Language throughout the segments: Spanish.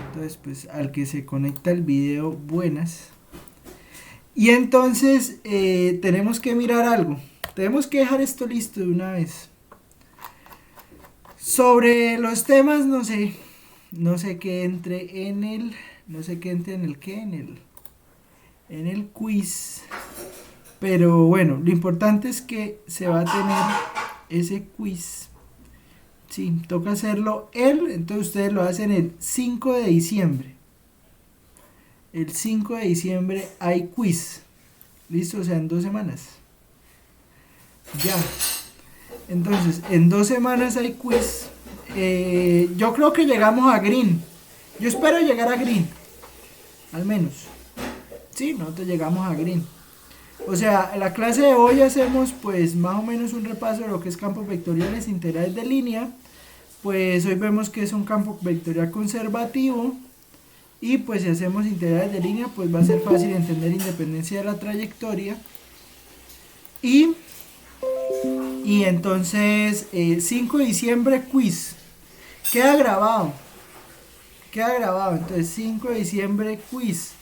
Entonces, pues al que se conecta el video, buenas. Y entonces tenemos que mirar algo. Tenemos que dejar esto listo de una vez. Sobre los temas, no sé. No sé qué entre en el. No sé qué entre en el qué. En el quiz. Pero bueno, lo importante es que se va a tener ese quiz. Sí, toca hacerlo entonces ustedes lo hacen el 5 de diciembre. El 5 de diciembre hay quiz. Listo, o sea, en 2 semanas. Ya. Entonces, en 2 semanas hay quiz. Yo creo que llegamos a Green. Yo espero llegar a Green. Al menos. Sí, nosotros llegamos a Green. O sea, en la clase de hoy hacemos pues más o menos un repaso de lo que es campos vectoriales integrales de línea. Pues hoy vemos que es un campo vectorial conservativo. Y pues si hacemos integrales de línea, pues va a ser fácil entender independencia de la trayectoria. Y entonces 5 de diciembre quiz. Queda grabado. Queda grabado. Entonces 5 de diciembre quiz.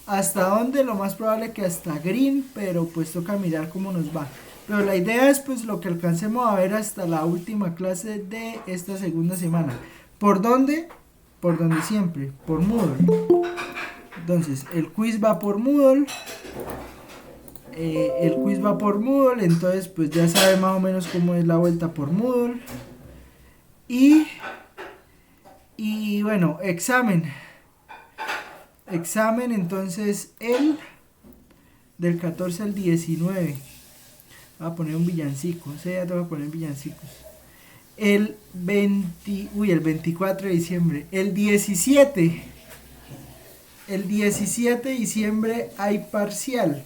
¿Hasta dónde? Lo más probable que hasta Green, pero pues toca mirar cómo nos va. Pero la idea es pues lo que alcancemos a ver hasta la última clase de esta segunda semana. ¿Por dónde? Por donde siempre, por Moodle. Entonces, el quiz va por Moodle. Entonces pues ya sabe más o menos cómo es la vuelta por Moodle. Y bueno, examen. Examen entonces el del 14 al 19. Voy a poner un villancico. O sea, ya te voy a poner villancicos. El 24 de diciembre. El 17. El 17 de diciembre hay parcial.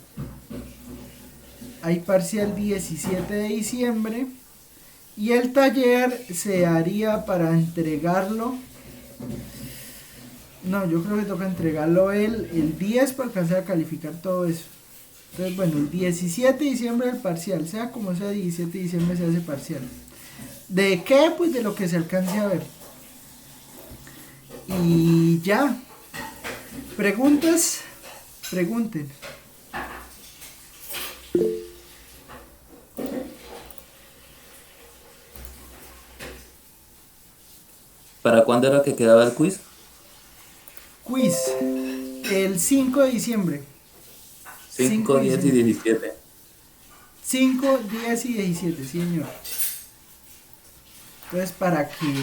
Hay parcial 17 de diciembre. Y el taller se haría para entregarlo. No, yo creo que toca entregarlo el 10 para alcanzar a calificar todo eso. Entonces, bueno, el 17 de diciembre el parcial. Sea como sea, 17 de diciembre se hace parcial. ¿De qué? Pues de lo que se alcance a ver. Y ya. ¿Preguntas? Pregunten. ¿Para cuándo era que quedaba el quiz? Quiz. El 5 de diciembre. 5 5, de 10 y diciembre. 17. 5, 10 y 17, sí, señor. Entonces, ¿para qué?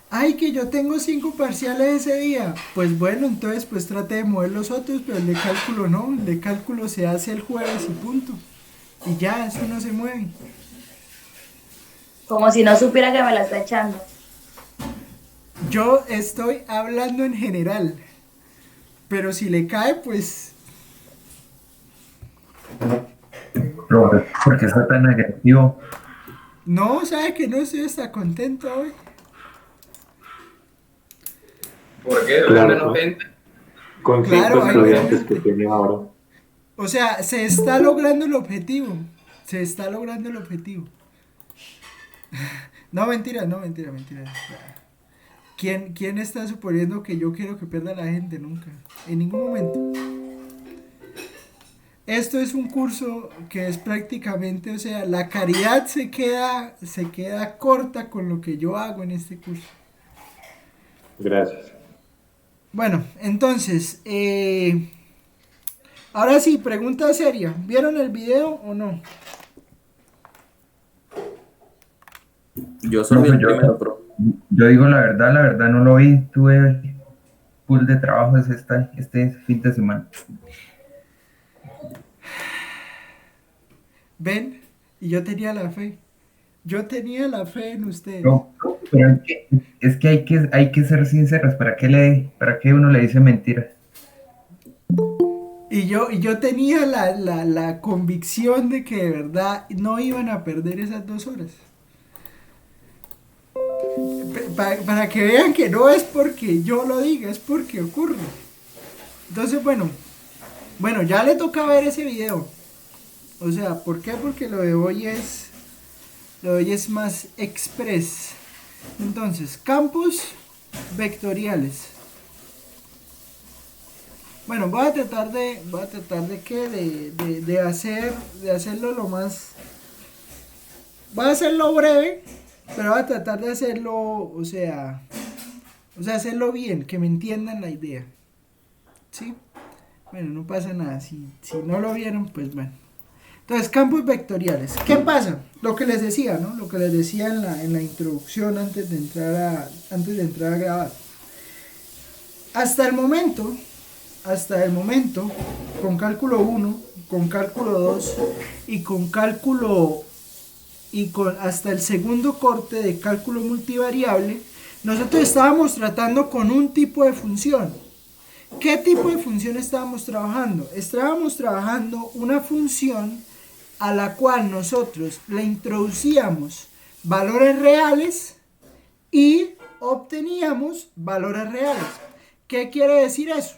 Ay, que yo tengo 5 parciales ese día. Pues bueno, entonces pues trate de mover los otros, pero el de cálculo no. El de cálculo se hace el jueves y punto. Y ya, eso no se mueve. Como si no supiera que me la está echando. Yo estoy hablando en general. Pero si le cae, pues... Robert, ¿por qué está tan agresivo? No, sabe que no estoy hasta contento hoy. ¿Por qué? ¿Hay Claro, menos gente? con 5 Claro, hay menos estudiantes que gente. tiene ahora. O sea, se está logrando el objetivo. Se está logrando el objetivo. No, mentira, no, mentira, mentira. ¿Quién está suponiendo que yo quiero que pierda la gente? Nunca. En ningún momento. Esto es un curso que es prácticamente, o sea, la caridad se queda corta con lo que yo hago en este curso. Gracias. Bueno, entonces, ahora sí, pregunta seria. ¿Vieron el video o no? Yo solo vi Profe, el primero, pero yo digo la verdad no lo vi. Tuve full de trabajo este fin de semana. ¿Ven? Y yo tenía la fe. Yo tenía la fe en ustedes. No, pero es que hay que ser sinceros. ¿Para qué uno le dice mentiras? Y yo tenía la convicción de que de verdad no iban a perder esas 2 horas. Para que vean que no es porque yo lo diga, es porque ocurre. Entonces, bueno, ya le toca ver ese video. O sea, ¿por qué? Porque lo de hoy es más express. Entonces, campos vectoriales. Bueno, voy a tratar de que, de hacerlo lo más, voy a hacerlo breve, pero voy a tratar de hacerlo, o sea, hacerlo bien, que me entiendan la idea, ¿sí? Bueno, no pasa nada, si no lo vieron, pues bueno. Entonces, campos vectoriales. ¿Qué pasa? Lo que les decía, ¿no? Lo que les decía en la introducción antes de entrar a grabar. Hasta el momento, con cálculo 1, con cálculo 2 y con cálculo y con hasta el segundo corte de cálculo multivariable, nosotros estábamos tratando con un tipo de función. ¿Qué tipo de función estábamos trabajando? Estábamos trabajando una función a la cual nosotros le introducíamos valores reales y obteníamos valores reales. ¿Qué quiere decir eso?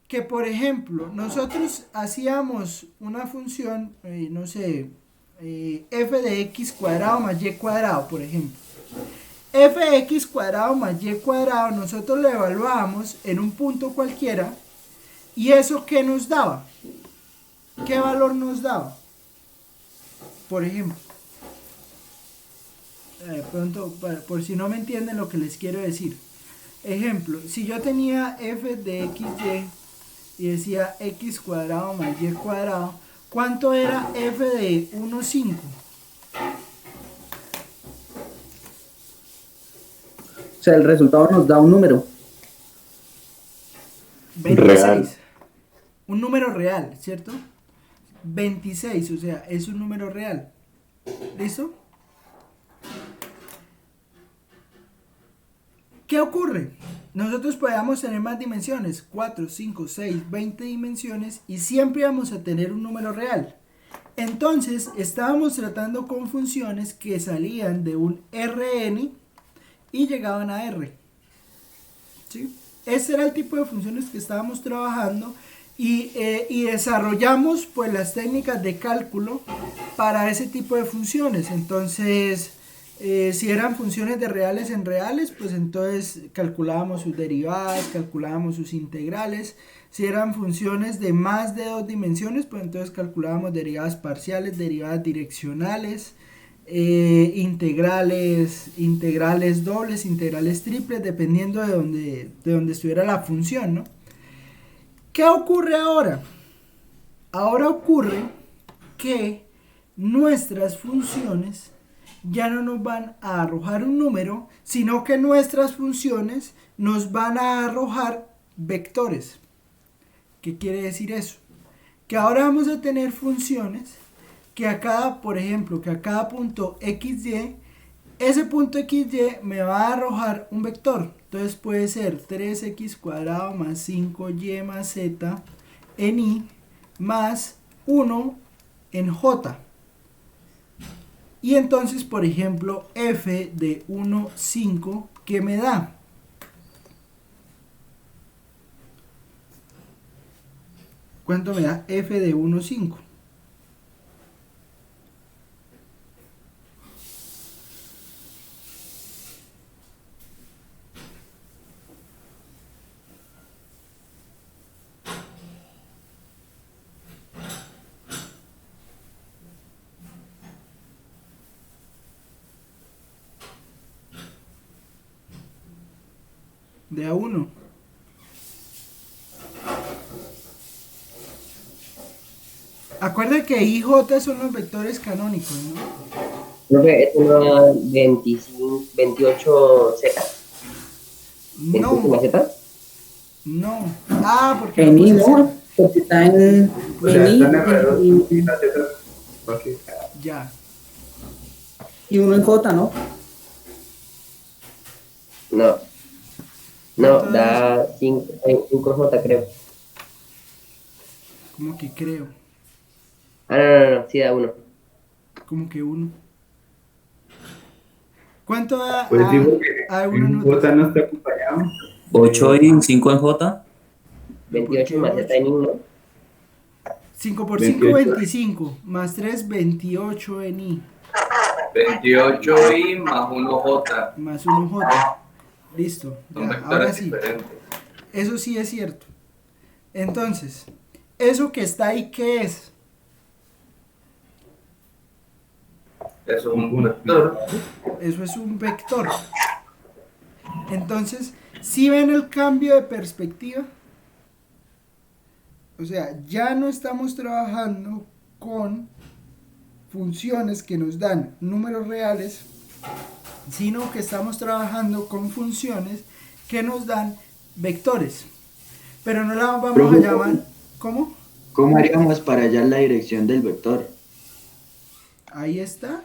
Que por ejemplo, nosotros hacíamos una función, no sé, f de x cuadrado más y cuadrado, por ejemplo. F de x cuadrado más y cuadrado, nosotros lo evaluábamos en un punto cualquiera. ¿Y eso qué nos daba? ¿Qué valor nos daba? Por ejemplo, pronto, por si no me entienden lo que les quiero decir. Ejemplo, si yo tenía f de xy y decía x cuadrado más y cuadrado, ¿cuánto era f de 1, 5? O sea, el resultado nos da un número. 26. Real. Un número real, ¿cierto? 26, o sea, es un número real. ¿Listo? ¿Qué ocurre? Nosotros podemos tener más dimensiones, 4, 5, 6, 20 dimensiones, y siempre vamos a tener un número real. Entonces, estábamos tratando con funciones que salían de un Rn y llegaban a R. ¿Sí? Ese era el tipo de funciones que estábamos trabajando y desarrollamos pues las técnicas de cálculo para ese tipo de funciones. Entonces, si eran funciones de reales en reales, pues entonces calculábamos sus derivadas, calculábamos sus integrales. Si eran funciones de más de 2 dimensiones, pues entonces calculábamos derivadas parciales, derivadas direccionales, integrales dobles, integrales triples, dependiendo de donde estuviera la función, ¿no? ¿Qué ocurre ahora? Ahora ocurre que nuestras funciones ya no nos van a arrojar un número, sino que nuestras funciones nos van a arrojar vectores. ¿Qué quiere decir eso? Que ahora vamos a tener funciones que a cada, por ejemplo, que a cada punto xy, ese punto xy me va a arrojar un vector. Entonces puede ser 3x cuadrado más 5y más z en y más 1 en j. Y entonces, por ejemplo, f de 1, 5, ¿qué me da? ¿Cuánto me da f de 1, 5? De a 1. Acuerda que I y J son los vectores canónicos, ¿no? Profe, es una 25, 28Z. No, 28 Z. no. Ah, porque En lo I, puse ¿no? Porque está en O sea, I están errados. y, Ok. ya. y uno en J, ¿no? No, ¿Cuánto da 5J, creo. Como que creo. Ah, no, sí da 1. Como que 1. ¿Cuánto da Pues digo a que 1 en J no está acompañado. 8 y 5 en J. 28 más Z en I, ¿no? 5 por 5, 28. 25. Más 3, 28 en I. 28 y más 1J. Más 1J. Listo. Son Ya, ahora vectores sí. diferentes. Eso sí es cierto. Entonces, eso que está ahí, ¿qué es? Eso es un vector. Eso es un vector. Entonces, si ven el cambio de perspectiva, o sea, ya no estamos trabajando con funciones que nos dan números reales, sino que estamos trabajando con funciones que nos dan vectores. Pero no la vamos a Profe, llamar, ¿cómo? ¿cómo haríamos para hallar la dirección del vector? Ahí está.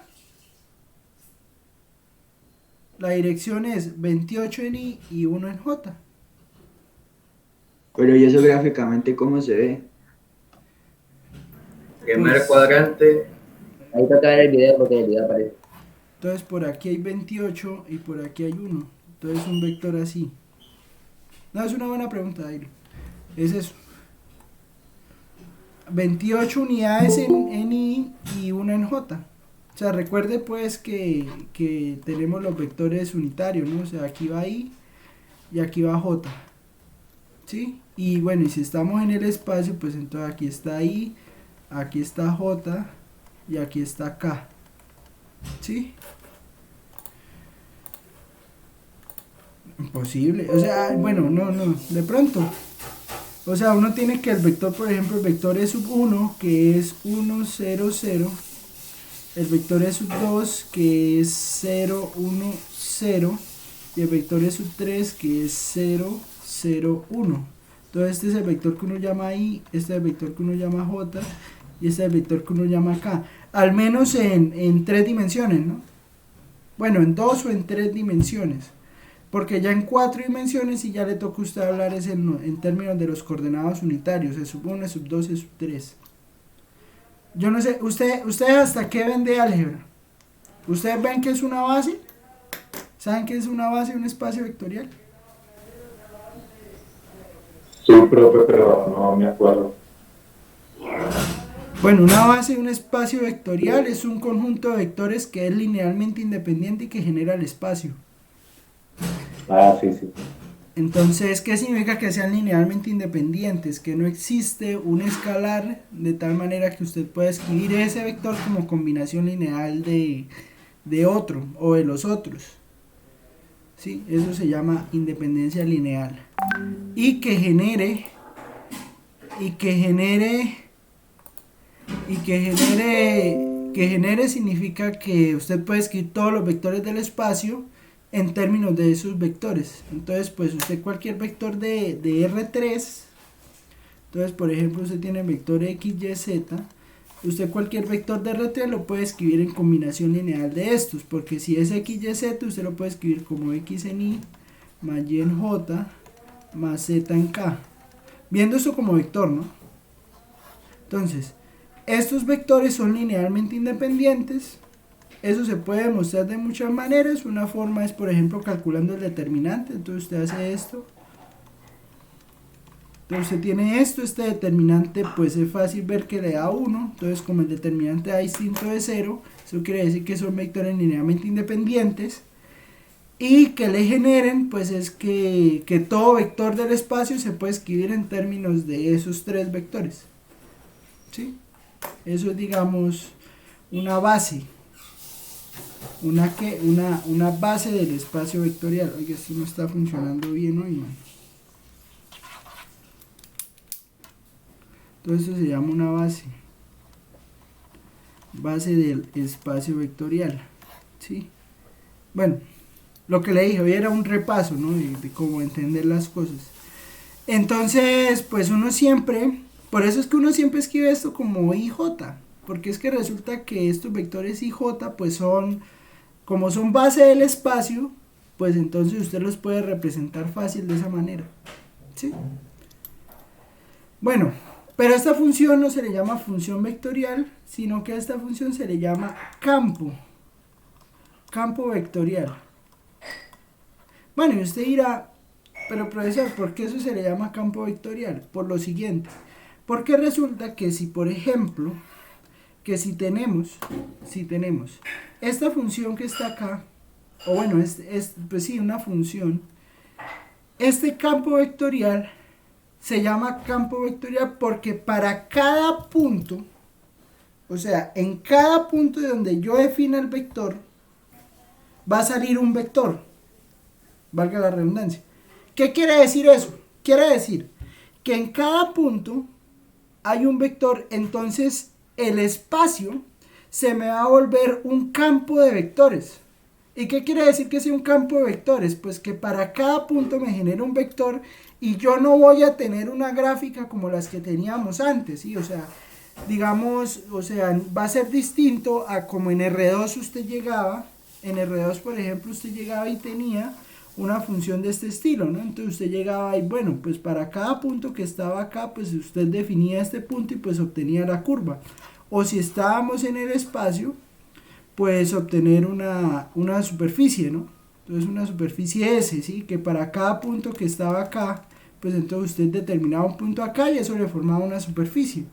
La dirección es 28 en I y 1 en J. Pero ¿y eso gráficamente cómo se ve? Primer Pues- cuadrante. Ahí toca ver el video porque en el video aparece. Entonces por aquí hay 28 y por aquí hay 1. Entonces un vector así. No, es una buena pregunta, Dairo. Es eso. 28 unidades en I y 1 en J. O sea, recuerde pues que tenemos los vectores unitarios, ¿no? O sea, aquí va I y aquí va J. ¿Sí? Y bueno, y si estamos en el espacio, pues entonces aquí está I, aquí está J y aquí está K. ¿Sí? Imposible. O sea, bueno, no, de pronto. O sea, uno tiene que el vector, por ejemplo, el vector E sub 1, que es 1, 0, 0. El vector E sub 2, que es 0, 1, 0. Y el vector E sub 3, que es 0, 0, 1. Entonces este es el vector que uno llama I, este es el vector que uno llama J, y este es el vector que uno llama K. Al menos en 3 dimensiones, ¿no? Bueno, en 2 o en 3 dimensiones. Porque ya en 4 dimensiones y ya le toca a usted hablar es en términos de los coordenados unitarios, E sub 1, E sub 2, E sub 3. Yo no sé, ¿ustedes hasta qué ven de álgebra? ¿Ustedes ven que es una base? ¿Saben qué es una base de un espacio vectorial? Sí, profe, pero no me acuerdo. Bueno, una base de un espacio vectorial es un conjunto de vectores que es linealmente independiente y que genera el espacio. Ah, sí, sí. Entonces, ¿qué significa que sean linealmente independientes? Que no existe un escalar de tal manera que usted pueda escribir ese vector como combinación lineal de otro o de los otros. ¿Sí? Eso se llama independencia lineal. Y que genere significa que usted puede escribir todos los vectores del espacio en términos de esos vectores. Entonces, pues usted cualquier vector de R3, entonces por ejemplo usted tiene el vector X, Y, Z, usted cualquier vector de R3 lo puede escribir en combinación lineal de estos, porque si es X, Y, Z, usted lo puede escribir como X en Y, más Y en J, más Z en K, viendo esto como vector, ¿no? Entonces, estos vectores son linealmente independientes. Eso se puede demostrar de muchas maneras. Una forma es, por ejemplo, calculando el determinante. Entonces usted hace esto. Entonces usted tiene esto, este determinante, pues es fácil ver que le da 1. Entonces como el determinante da distinto de 0, eso quiere decir que son vectores linealmente independientes. Y que le generen, pues es que todo vector del espacio se puede escribir en términos de esos 3 vectores. ¿Sí? Eso es, digamos, una base. Una base del espacio vectorial. Oiga, esto no está funcionando bien hoy, man. Entonces esto se llama una base. Base del espacio vectorial. ¿Sí? Bueno, lo que le dije hoy era un repaso, ¿no? De cómo entender las cosas. Entonces, pues uno siempre, por eso es que uno siempre escribe esto como IJ, porque es que resulta que estos vectores IJ, pues son, como son base del espacio, pues entonces usted los puede representar fácil de esa manera. ¿Sí? Bueno, pero a esta función no se le llama función vectorial, sino que a esta función se le llama campo vectorial. Bueno, y usted dirá, pero profesor, ¿por qué eso se le llama campo vectorial? Por lo siguiente, porque resulta que si, por ejemplo, que si tenemos esta función que está acá, o bueno, pues sí, una función, este campo vectorial se llama campo vectorial porque para cada punto, o sea, en cada punto de donde yo defina el vector, va a salir un vector, valga la redundancia. ¿Qué quiere decir eso? Quiere decir que en cada punto hay un vector, entonces el espacio se me va a volver un campo de vectores. ¿Y qué quiere decir que sea un campo de vectores? Pues que para cada punto me genera un vector y yo no voy a tener una gráfica como las que teníamos antes, ¿sí? O sea, digamos, o sea, va a ser distinto a como en R2 usted llegaba. En R2, por ejemplo, usted llegaba y tenía una función de este estilo, ¿no? Entonces usted llegaba y bueno, pues para cada punto que estaba acá, pues usted definía este punto y pues obtenía la curva. O si estábamos en el espacio, pues obtener una superficie, ¿no? Entonces una superficie S, ¿sí? Que para cada punto que estaba acá, pues entonces usted determinaba un punto acá y eso le formaba una superficie.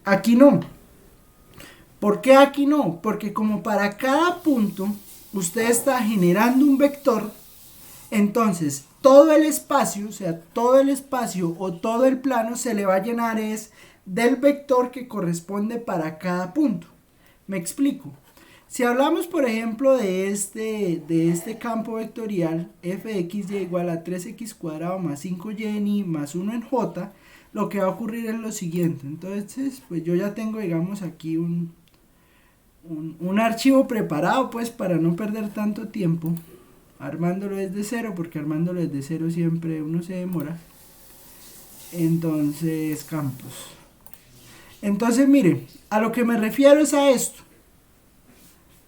Aquí no. ¿Por qué aquí no? Porque como para cada punto usted está generando un vector, entonces todo el espacio, o sea, todo el espacio o todo el plano se le va a llenar es del vector que corresponde para cada punto. Me explico. Si hablamos, por ejemplo, de este campo vectorial, f de x y igual a 3x cuadrado más 5y en y más 1 en j, lo que va a ocurrir es lo siguiente. Entonces, pues yo ya tengo, digamos, aquí un archivo preparado, pues, para no perder tanto tiempo, armándolo desde cero, porque armándolo desde cero siempre uno se demora. Entonces, campos. Entonces, mire, a lo que me refiero es a esto.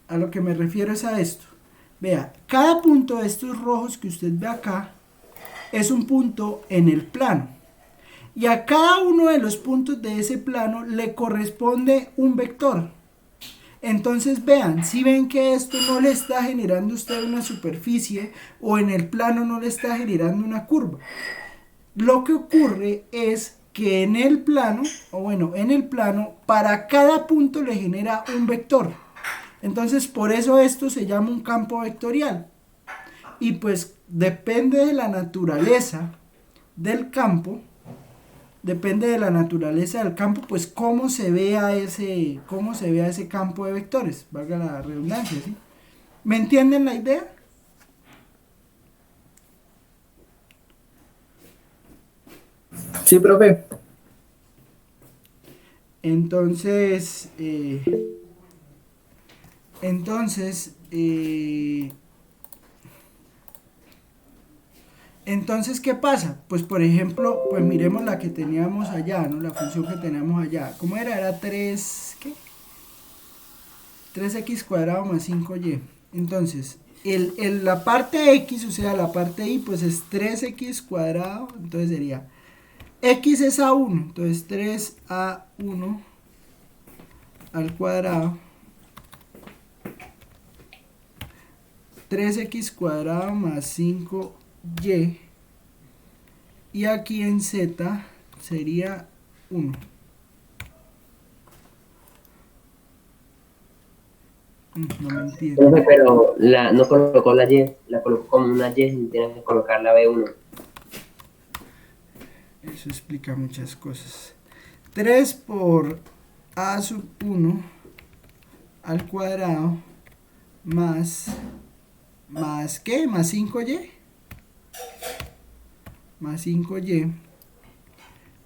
A lo que me refiero es a esto. Vea, cada punto de estos rojos que usted ve acá es un punto en el plano. Y a cada uno de los puntos de ese plano le corresponde un vector. Entonces vean, si ven que esto no le está generando a usted una superficie o en el plano no le está generando una curva. Lo que ocurre es que en el plano, para cada punto le genera un vector. Entonces por eso esto se llama un campo vectorial. Y pues depende de la naturaleza del campo, pues cómo se vea ese campo de vectores, valga la redundancia, ¿sí? ¿Me entienden la idea? Sí, profe. Entonces, ¿qué pasa? Pues por ejemplo, pues miremos la que teníamos allá, ¿no? La función que teníamos allá. ¿Cómo era? Era 3, ¿qué? 3x cuadrado más 5y. Entonces, la parte x, o sea, la parte y, pues es 3x cuadrado. Entonces sería, x es a1, entonces 3a1 al cuadrado. 3x cuadrado más 5y, y aquí en z sería 1. No me entiendo. Profe, pero no colocó la Y, la colocó como una Y y tiene que colocar la B1. Eso explica muchas cosas. 3 por a sub 1 al cuadrado más ¿qué? Más 5y. Más 5y.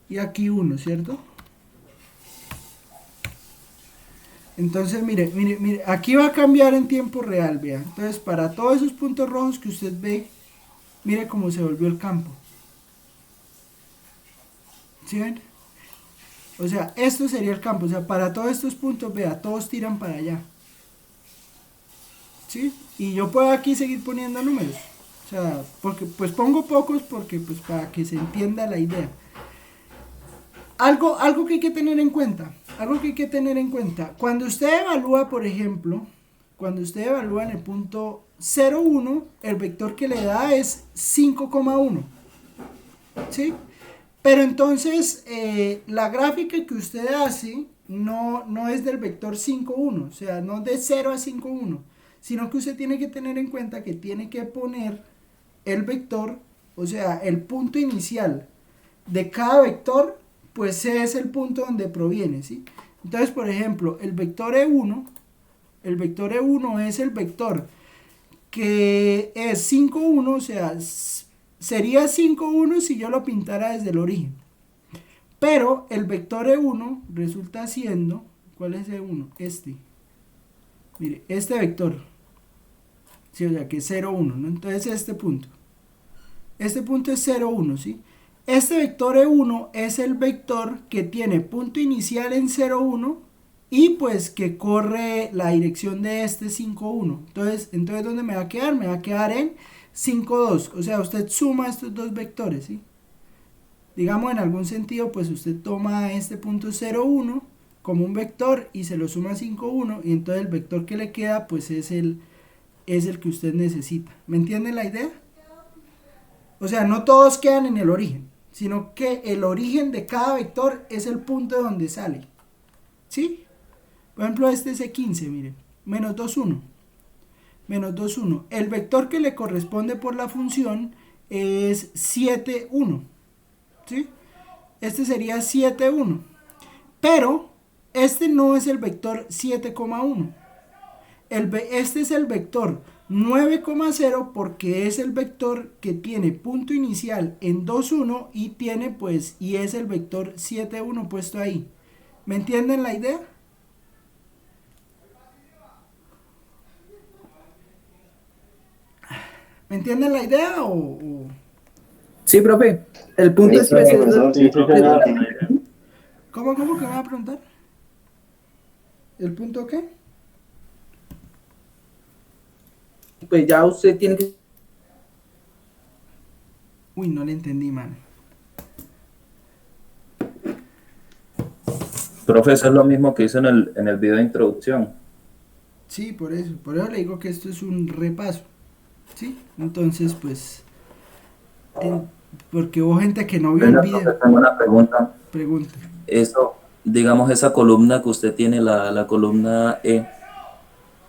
Y aquí 1, ¿cierto? Entonces, mire, aquí va a cambiar en tiempo real, vean. Entonces, para todos esos puntos rojos que usted ve, mire cómo se volvió el campo. ¿Sí ven? O sea, esto sería el campo. O sea, para todos estos puntos, vea, todos tiran para allá. ¿Sí? Y yo puedo aquí seguir poniendo números. O sea, porque pues pongo pocos porque pues para que se entienda la idea. Algo que hay que tener en cuenta. Cuando usted evalúa, por ejemplo, cuando usted evalúa en el punto 0,1, el vector que le da es 5,1. ¿Sí? Pero entonces, la gráfica que usted hace no es del vector 5,1. O sea, no de 0 a 5,1. Sino que usted tiene que tener en cuenta que tiene que poner el vector, o sea, el punto inicial de cada vector, pues C es el punto donde proviene, ¿sí? Entonces, por ejemplo, el vector E1 es el vector que es 5, 1, o sea, sería 5, 1 si yo lo pintara desde el origen. Pero el vector E1 resulta siendo, ¿cuál es E1? Mire, este vector, ¿sí? O sea, que es 0, 1, ¿no? Entonces este punto es 0, 1, ¿sí? Este vector E1 es el vector que tiene punto inicial en 0, 1 y pues que corre la dirección de este 5, 1. Entonces, ¿dónde me va a quedar? Me va a quedar en 5, 2. O sea, usted suma estos dos vectores, ¿sí? Digamos, en algún sentido, pues usted toma este punto 0, 1 como un vector y se lo suma a 5, 1 y entonces el vector que le queda pues es el que usted necesita. ¿Me entiende la idea? O sea, no todos quedan en el origen, sino que el origen de cada vector es el punto de donde sale. ¿Sí? Por ejemplo, este es E15, miren, menos 2, 1. Menos 2, 1. El vector que le corresponde por la función es 7, 1. ¿Sí? Este sería 7, 1. Pero este no es el vector 7,1. Este es el vector 9,0 porque es el vector que tiene punto inicial en 2, 1 y tiene pues, y es el vector 7, 1 puesto ahí. ¿Me entienden la idea? ¿Me entienden la idea o...? Sí, profe. El punto es preciso. Sí, señor. ¿Cómo que me va a preguntar? ¿El punto qué? Pues ya usted tiene que... Uy, no le entendí, mano. Profe, eso es lo mismo que hizo en el video de introducción. Sí, por eso le digo que esto es un repaso, ¿sí? Entonces, pues, porque hubo gente que no vio el Venga, video. profe, tengo una pregunta. Pregunta. Eso, digamos, esa columna que usted tiene, la columna E,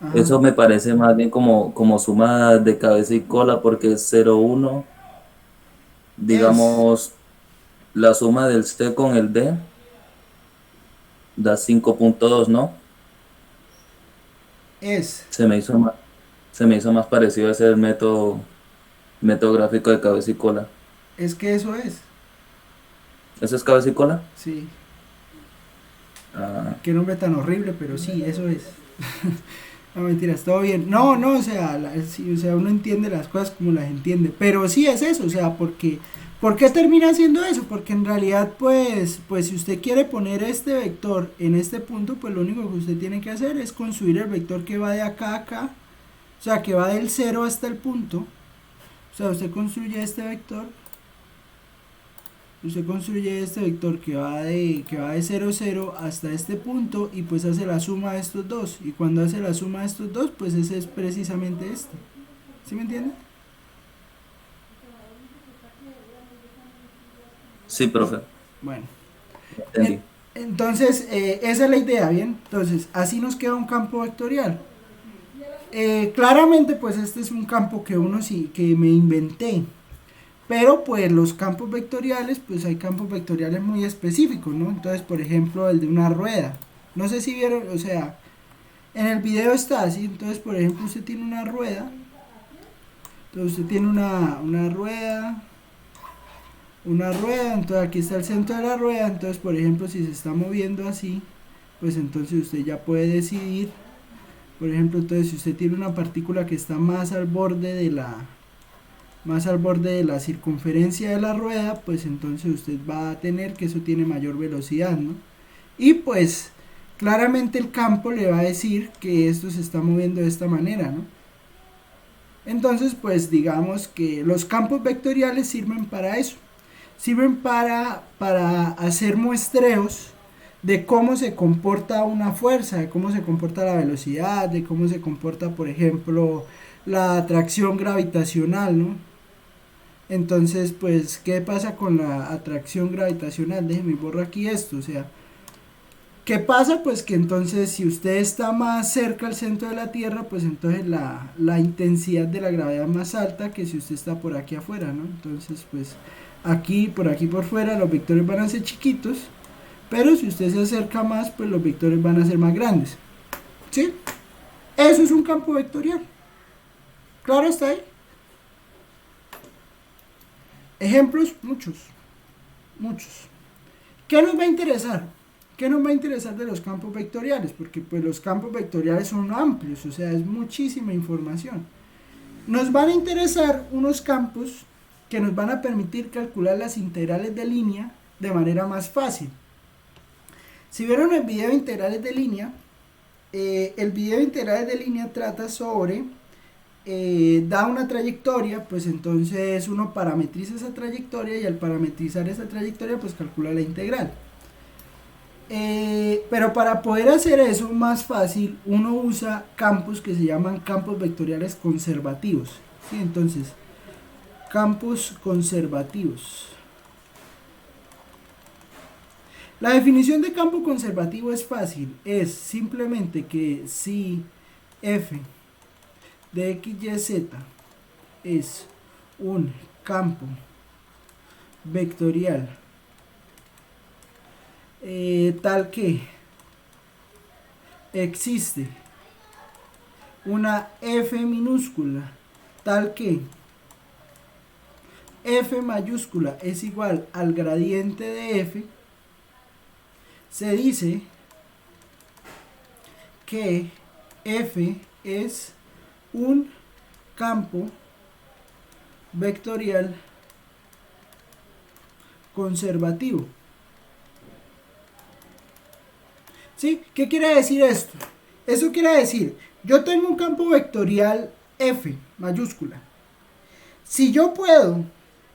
Ajá. eso me parece más bien como suma de cabeza y cola, porque es 0, 1. Digamos, la suma del C con el D da 5,2, ¿no? Se me hizo más parecido a ese método gráfico de cabeza y cola. Es que eso es, ¿Eso es cabeza y cola? sí. Ah, Qué nombre tan horrible, pero sí, eso es. No, mentiras, todo bien. No, o sea, sí, o sea, uno entiende las cosas como las entiende. Pero sí es eso, o sea, porque ¿por qué termina haciendo eso? Porque en realidad, pues si usted quiere poner este vector en este punto, pues lo único que usted tiene que hacer es construir el vector que va de acá a acá. O sea, que va del 0 hasta el punto. O sea, usted construye este vector. Usted construye este vector que va de 0, 0 hasta este punto y pues hace la suma de estos dos. Y cuando hace la suma de estos dos, pues ese es precisamente este. ¿Sí me entiende? sí, profe, Bueno. entendí. Entonces, esa es la idea, ¿bien? Entonces, así nos queda un campo vectorial. Claramente, pues este es un campo que que me inventé. Pero pues los campos vectoriales, pues hay campos vectoriales muy específicos, ¿no? Entonces, por ejemplo, el de una rueda. No sé si vieron, o sea, en el video está así. Entonces, por ejemplo, usted tiene una rueda. Entonces, usted tiene una rueda. Entonces aquí está el centro de la rueda. Entonces, por ejemplo, si se está moviendo así, pues entonces usted ya puede decidir. Por ejemplo, entonces si usted tiene una partícula que está más al borde de la circunferencia de la rueda, pues entonces usted va a tener que eso tiene mayor velocidad, ¿no? Y pues claramente el campo le va a decir que esto se está moviendo de esta manera, ¿no? Entonces, pues digamos que los campos vectoriales sirven para eso. Sirven para hacer muestreos de cómo se comporta una fuerza, de cómo se comporta la velocidad, de cómo se comporta, por ejemplo, la atracción gravitacional, ¿no? Entonces, pues, ¿qué pasa con la atracción gravitacional? Déjeme borrar aquí esto, o sea, ¿qué pasa? Pues que entonces si usted está más cerca al centro de la Tierra, pues entonces la intensidad de la gravedad es más alta que si usted está por aquí afuera, ¿no? Entonces, pues, aquí por fuera los vectores van a ser chiquitos, pero si usted se acerca más, pues los vectores van a ser más grandes. ¿Sí? Eso es un campo vectorial. ¿Claro está ahí? Ejemplos, muchos. ¿Qué nos va a interesar? ¿Qué nos va a interesar de los campos vectoriales? Porque pues los campos vectoriales son amplios, o sea, es muchísima información. Nos van a interesar unos campos que nos van a permitir calcular las integrales de línea de manera más fácil. Si vieron el video de integrales de línea, el video de integrales de línea trata sobre, da una trayectoria, pues entonces uno parametriza esa trayectoria y al parametrizar esa trayectoria pues calcula la integral. Pero para poder hacer eso más fácil, uno usa campos que se llaman campos vectoriales conservativos. ¿Sí? Entonces, campos conservativos. La definición de campo conservativo es fácil, es simplemente que si f de x, y, z es un campo vectorial tal que existe una f minúscula tal que f mayúscula es igual al gradiente de f, se dice que f es un campo vectorial conservativo. ¿Sí? ¿Qué quiere decir esto? Eso quiere decir, yo tengo un campo vectorial f mayúscula. Si yo puedo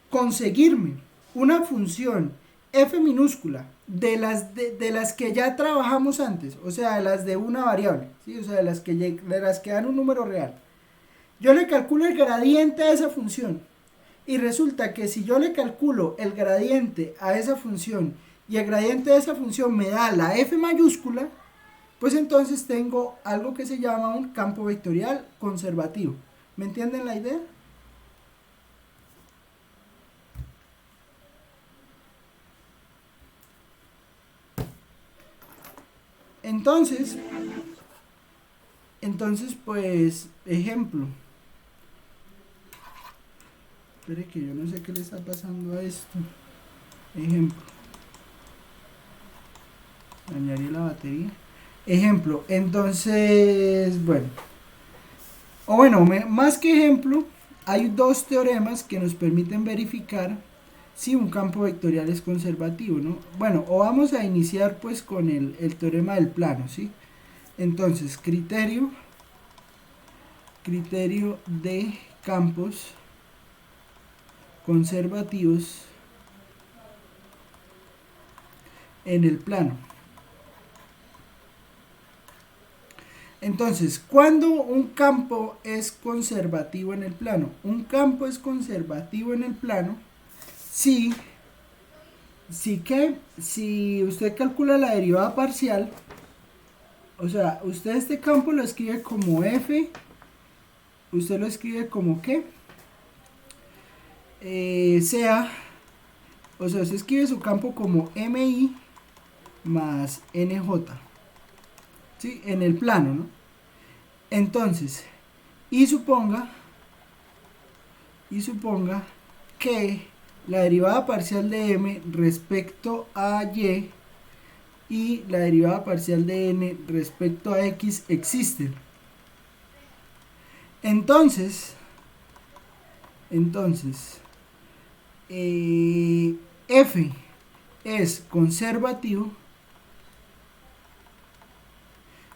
conseguirme una función f minúscula de las que ya trabajamos antes, o sea, de las de una variable, ¿sí? O sea, de las que dan un número real, yo le calculo el gradiente a esa función y resulta que si yo le calculo el gradiente a esa función y el gradiente de esa función me da la f mayúscula, pues entonces tengo algo que se llama un campo vectorial conservativo. ¿Me entienden la idea? Entonces, pues, ejemplo. Espere que yo no sé qué le está pasando a esto. Ejemplo. Dañaría la batería. Ejemplo, entonces, bueno. O bueno, más que ejemplo, hay dos teoremas que nos permiten verificar si un campo vectorial es conservativo, ¿no? Bueno, o vamos a iniciar pues con el teorema del plano, ¿sí? Entonces, criterio de campos conservativos en el plano. Entonces, ¿cuándo un campo es conservativo en el plano? Un campo es conservativo en el plano si usted calcula la derivada parcial, o sea, usted este campo lo escribe como f, usted lo escribe como que o sea, usted escribe su campo como mi más nj, ¿sí? En el plano, ¿no? Entonces, y suponga que la derivada parcial de m respecto a y la derivada parcial de n respecto a x existen. Entonces f es conservativo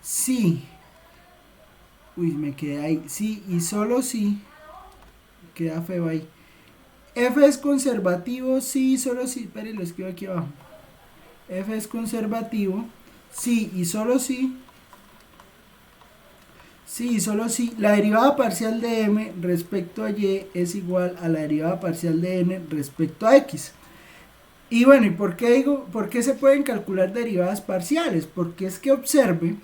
si, me quedé ahí, sí y solo si, queda feo ahí. F es conservativo si y solo si, espere, lo escribo aquí abajo. F es conservativo si y solo si, la derivada parcial de m respecto a y es igual a la derivada parcial de n respecto a x. Y bueno, ¿y por qué se pueden calcular derivadas parciales? Porque es que observe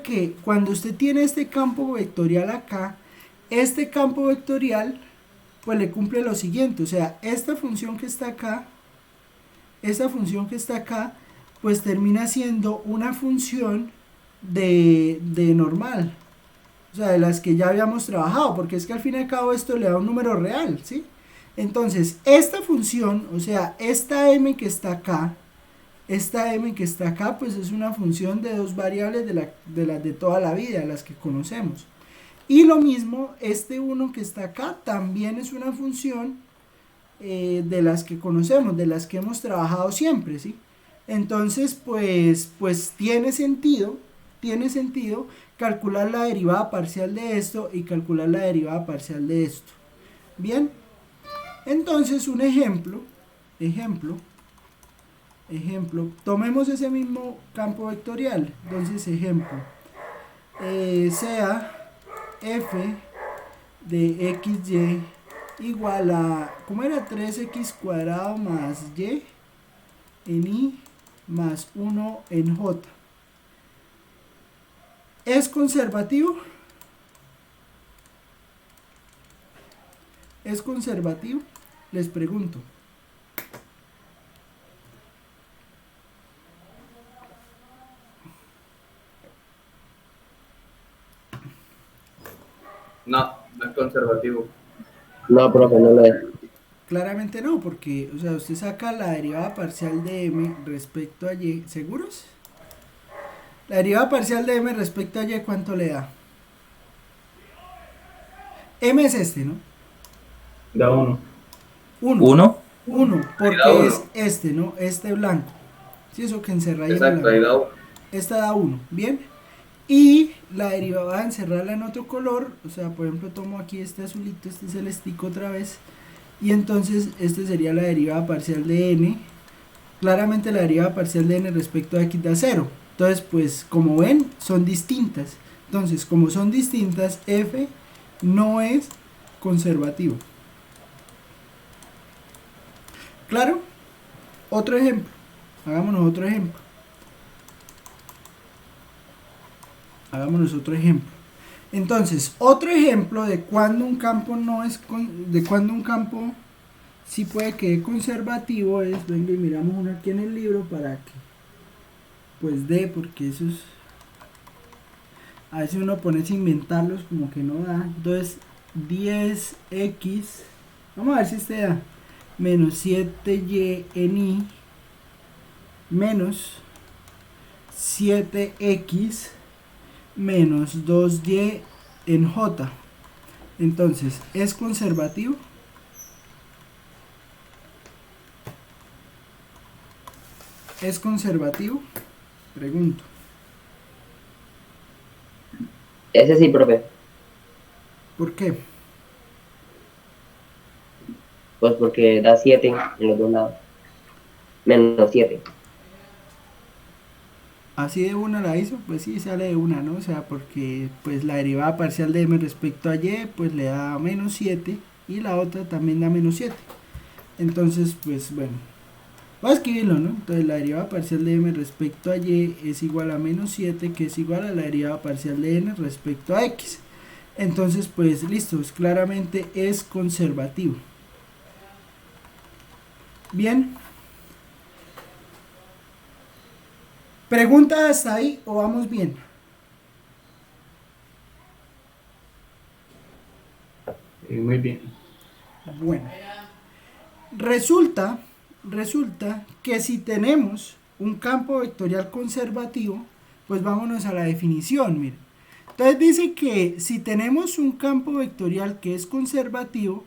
que cuando usted tiene este campo vectorial acá, este campo vectorial pues le cumple lo siguiente, o sea, esta función que está acá, pues termina siendo una función de normal, o sea, de las que ya habíamos trabajado, porque es que al fin y al cabo esto le da un número real, ¿sí? Entonces, esta función, o sea, esta m que está acá, pues es una función de dos variables de las de toda la vida, las que conocemos. Y lo mismo, este 1 que está acá también es una función de las que conocemos, de las que hemos trabajado siempre, ¿sí? Entonces, pues tiene sentido calcular la derivada parcial de esto y calcular la derivada parcial de esto. Bien, entonces un ejemplo, tomemos ese mismo campo vectorial. Entonces, ejemplo, sea f de xy igual a, ¿cómo era? 3x cuadrado más y en i más 1 en j. ¿Es conservativo? ¿Es conservativo? Les pregunto. No, no es conservativo. No, profe, no lo es. Claramente no, porque, o sea, usted saca la derivada parcial de m respecto a y, ¿seguros? La derivada parcial de m respecto a y, ¿cuánto le da? M es este, ¿no? Da 1. 1. 1. 1, porque Da uno. es este, ¿no? Este blanco. ¿Sí? Eso que encerra ahí en Exacto, el ahí blanco. da 1. Esta da 1, ¿bien? Y la derivada va a encerrarla en otro color, o sea, por ejemplo, tomo aquí este azulito, este celestico otra vez, y entonces este sería la derivada parcial de n. Claramente la derivada parcial de n respecto a x da 0. Entonces, pues, como ven, son distintas. Entonces, como son distintas, f no es conservativo. ¿Claro? Otro ejemplo. Hagámonos otro ejemplo. Entonces, otro ejemplo de cuando un campo no es de cuando un campo sí puede que es conservativo es, venga y miramos uno aquí en el libro para que pues porque eso es, a veces uno pone a inventarlos como que no da. Entonces 10x, vamos a ver si este da, menos 7y en i menos 7x menos 2y en j. Entonces, ¿es conservativo? ¿Es conservativo? Pregunto. Ese sí, profe. ¿Por qué? Pues porque da 7 en los dos lados. Menos 7. Así de una la hizo, pues sí, sale de una, ¿no? O sea, porque pues la derivada parcial de m respecto a y, pues le da menos 7 y la otra también da menos 7. Entonces, pues bueno, voy a escribirlo, ¿no? Entonces la derivada parcial de m respecto a y es igual a menos 7, que es igual a la derivada parcial de n respecto a x. Entonces, pues listo, claramente es conservativo. Bien. ¿Pregunta hasta ahí o vamos bien? Muy bien. Bueno. Resulta que si tenemos un campo vectorial conservativo, pues vámonos a la definición, miren. Entonces dice que si tenemos un campo vectorial que es conservativo,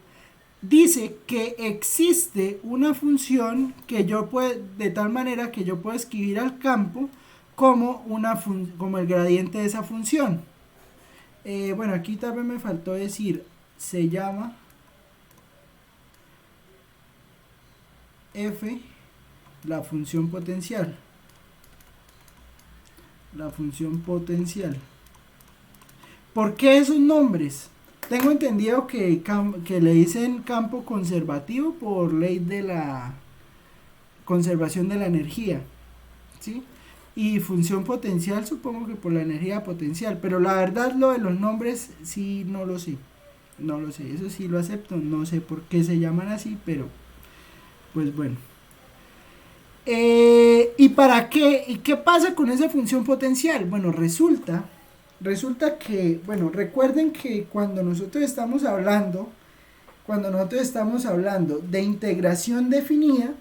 dice que existe una función que yo puedo, de tal manera que yo puedo escribir al campo como, como el gradiente de esa función. Bueno, aquí también me faltó decir, se llama f la función potencial. La función potencial. ¿Por qué esos nombres? Tengo entendido que le dicen campo conservativo por ley de la conservación de la energía, ¿sí? Y función potencial supongo que por la energía potencial, pero la verdad lo de los nombres sí no lo sé. No lo sé, eso sí lo acepto, no sé por qué se llaman así, pero pues bueno. ¿Y para qué? ¿Y qué pasa con esa función potencial? Bueno, resulta que, bueno, recuerden que cuando nosotros estamos hablando de integración definida,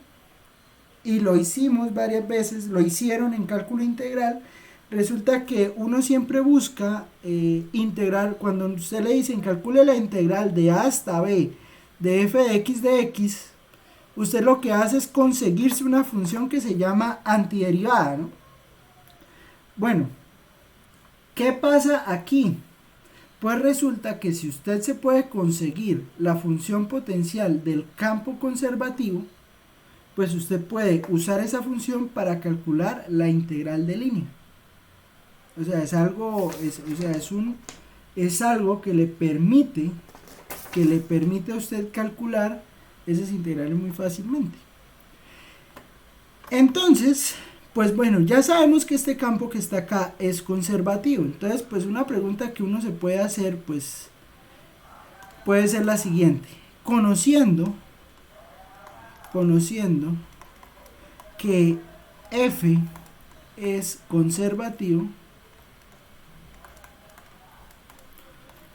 y lo hicimos varias veces, lo hicieron en cálculo integral, resulta que uno siempre busca integrar, cuando usted le dicen calcule la integral de a hasta b de f de x, usted lo que hace es conseguirse una función que se llama antiderivada, ¿no? Bueno, ¿qué pasa aquí? Pues resulta que si usted se puede conseguir la función potencial del campo conservativo, pues usted puede usar esa función para calcular la integral de línea. O sea, es algo que le permite a usted calcular esas integrales muy fácilmente. Entonces, pues bueno, ya sabemos que este campo que está acá es conservativo. Entonces, pues una pregunta que uno se puede hacer, pues, puede ser la siguiente. Conociendo que f es conservativo,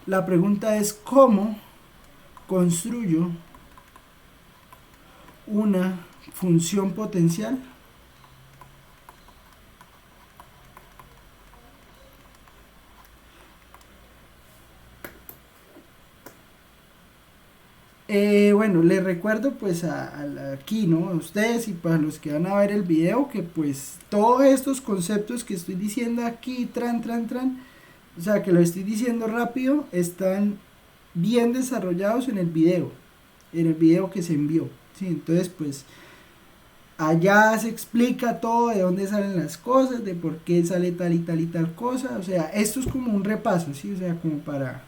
la pregunta es ¿cómo construyo una función potencial? Bueno, les recuerdo pues aquí, ¿no? A ustedes y para los que van a ver el video, que pues todos estos conceptos que estoy diciendo aquí, o sea, que lo estoy diciendo rápido, están bien desarrollados en el video que se envió, ¿sí? Entonces pues allá se explica todo, de dónde salen las cosas, de por qué sale tal y tal y tal cosa, o sea, esto es como un repaso, ¿sí? O sea, como para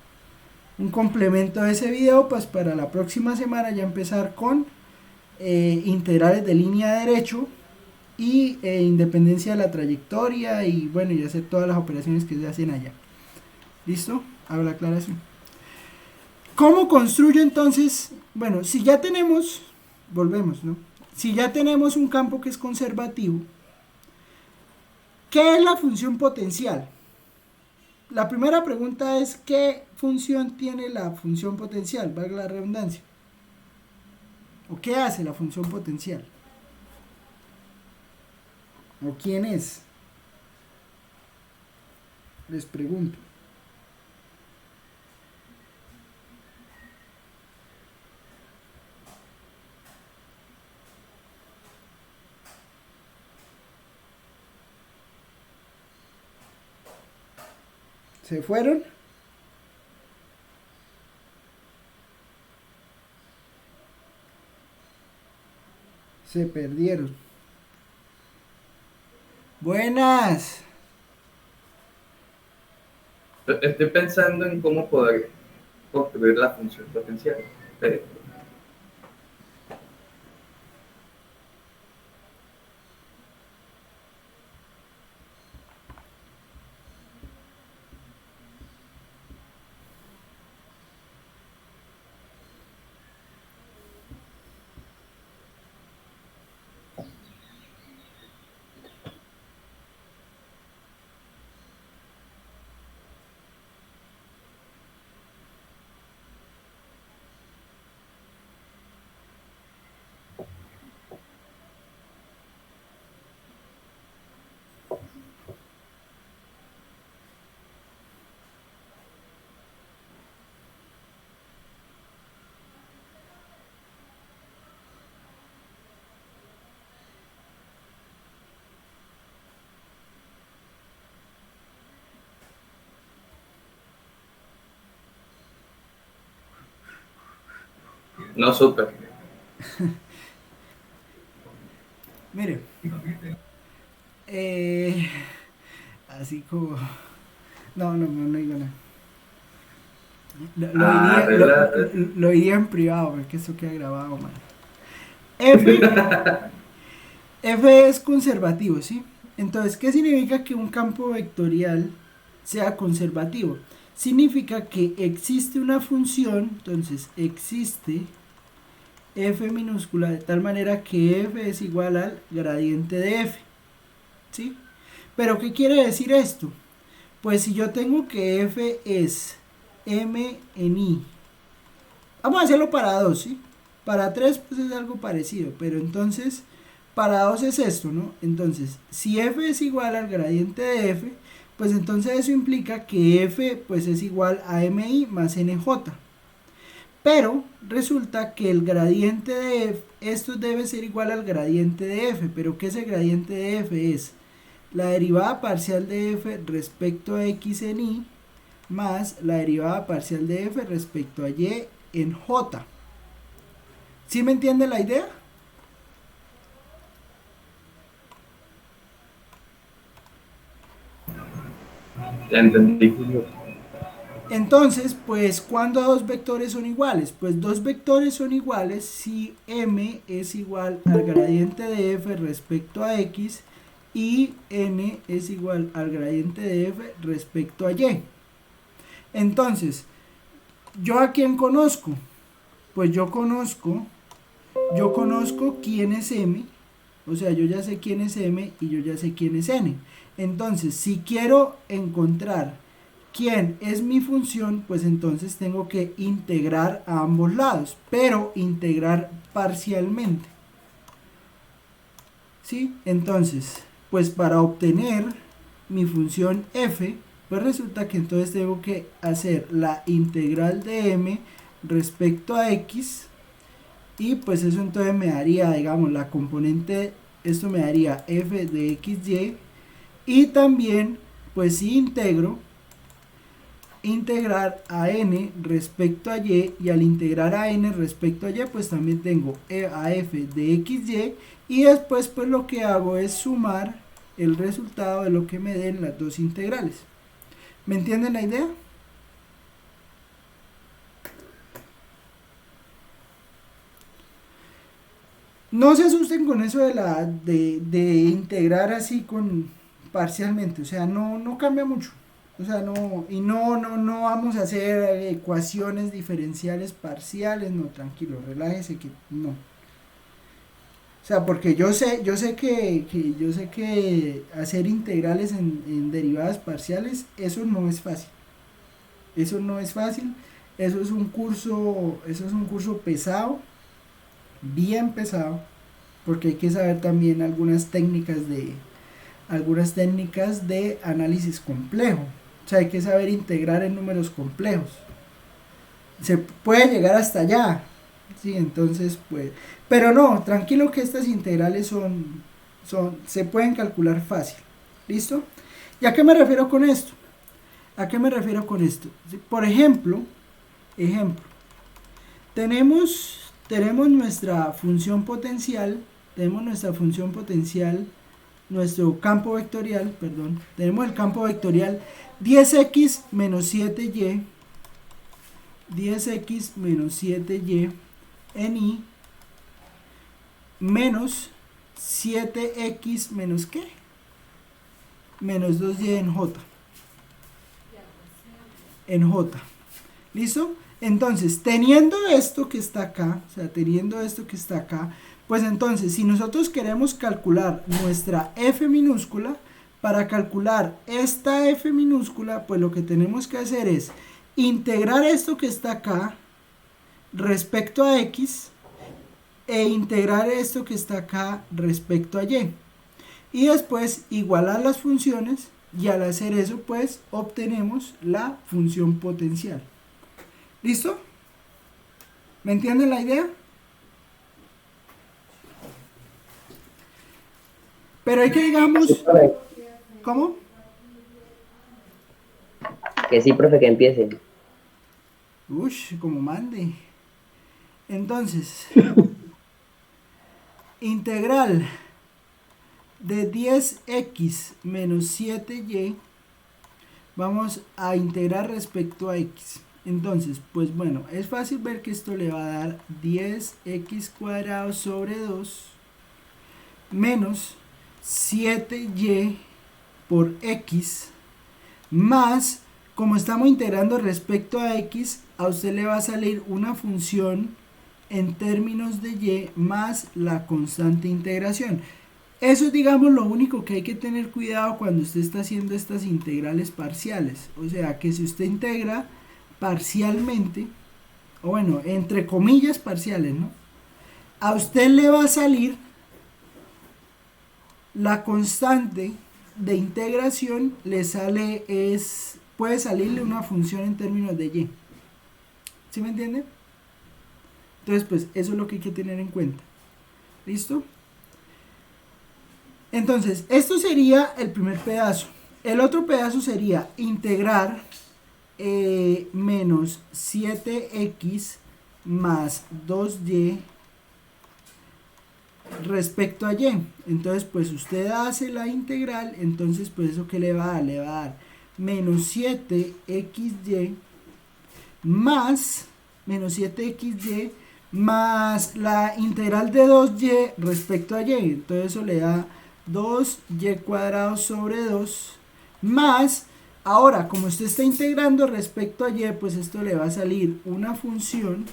un complemento de ese video, pues para la próxima semana ya empezar con integrales de línea de derecho y independencia de la trayectoria y bueno, y hacer todas las operaciones que se hacen allá. ¿Listo? Hago la aclaración. ¿Cómo construyo entonces? Bueno, si ya tenemos, volvemos, ¿no? Si ya tenemos un campo que es conservativo, ¿qué es la función potencial? La primera pregunta es ¿qué función tiene la función potencial? Valga la redundancia. ¿O qué hace la función potencial? ¿O quién es? Les pregunto. ¿Se fueron? Se perdieron. Buenas. Estoy pensando en cómo poder construir la función potencial. No supe. Mire. Así como... No digo nada. Lo diría en privado, porque eso queda grabado, man. F es conservativo, ¿sí? Entonces, ¿qué significa que un campo vectorial sea conservativo? significa que existe una función, entonces existe f minúscula de tal manera que f es igual al gradiente de f, ¿sí? Pero ¿qué quiere decir esto? Pues si yo tengo que f es m en i, vamos a hacerlo para 2, ¿sí? Para 3 pues es algo parecido, pero entonces para 2 es esto, ¿no? Entonces, si f es igual al gradiente de f, pues entonces eso implica que f pues es igual a mi más nj. Pero resulta que el gradiente de f, esto debe ser igual al gradiente de f, pero ¿qué es el gradiente de f? Es la derivada parcial de f respecto a x en y más la derivada parcial de f respecto a y en j. ¿Sí me entiende la idea? Ya entendí. Entonces, pues, ¿cuándo dos vectores son iguales? Pues dos vectores son iguales si m es igual al gradiente de f respecto a x y n es igual al gradiente de f respecto a y. Entonces, ¿yo a quién conozco? Pues yo conozco quién es m, o sea, yo ya sé quién es m y yo ya sé quién es n. Entonces, si quiero encontrar quién es mi función, pues entonces tengo que integrar a ambos lados, pero integrar parcialmente. ¿Sí? Entonces, pues para obtener mi función f, pues resulta que entonces tengo que hacer la integral de m respecto a x, y pues eso entonces me daría, digamos, la componente, esto me daría f de xy, y también, pues si integrar a n respecto a y, y al integrar a n respecto a y, pues también tengo a f de xy, y después pues lo que hago es sumar el resultado de lo que me den las dos integrales. ¿Me entienden la idea? No se asusten con eso de integrar así con parcialmente, o sea, no cambia mucho. O sea, no vamos a hacer ecuaciones diferenciales parciales, no, tranquilo, relájese que no. O sea, porque yo sé que hacer integrales en derivadas parciales, eso no es fácil. Eso no es fácil, eso es un curso pesado, bien pesado, porque hay que saber también algunas técnicas de análisis complejo. O sea, hay que saber integrar en números complejos. Se puede llegar hasta allá, ¿sí? Entonces, pues, pero no, tranquilo que estas integrales se pueden calcular fácil. ¿Listo? ¿Y a qué me refiero con esto? ¿A qué me refiero con esto? Por ejemplo, tenemos nuestra función potencial, nuestro campo vectorial, tenemos el campo vectorial 10x menos 7y, en y, menos 7x menos ¿qué? Menos 2y en j. ¿Listo? Entonces, teniendo esto que está acá, pues entonces, si nosotros queremos calcular nuestra f minúscula, para calcular esta f minúscula, pues lo que tenemos que hacer es integrar esto que está acá respecto a x e integrar esto que está acá respecto a y. Y después igualar las funciones, y al hacer eso, pues obtenemos la función potencial. ¿Listo? ¿Me entienden la idea? Pero hay que, digamos... ¿Cómo? Que sí, profe, que empiece. Ush, como mande. Entonces, integral de 10x menos 7y, vamos a integrar respecto a x. Entonces, pues bueno, es fácil ver que esto le va a dar 10x cuadrado sobre 2 menos 7y por x más como estamos integrando respecto a x, a usted le va a salir una función en términos de y más la constante de integración. Eso es, digamos, lo único que hay que tener cuidado cuando usted está haciendo estas integrales parciales. O sea, que si usted integra parcialmente, o bueno, entre comillas parciales, ¿no? A usted le va a salir la constante de integración, le sale, puede salirle una función en términos de y. ¿Sí me entiende? Entonces, pues, eso es lo que hay que tener en cuenta. ¿Listo? Entonces, esto sería el primer pedazo. El otro pedazo sería integrar menos 7x más 2y respecto a y. Entonces, pues usted hace la integral, entonces, pues eso que le va a dar, menos 7xy más menos 7xy más la integral de 2y respecto a y. Entonces eso le da 2y cuadrado sobre 2 más, ahora como usted está integrando respecto a y, pues esto le va a salir una función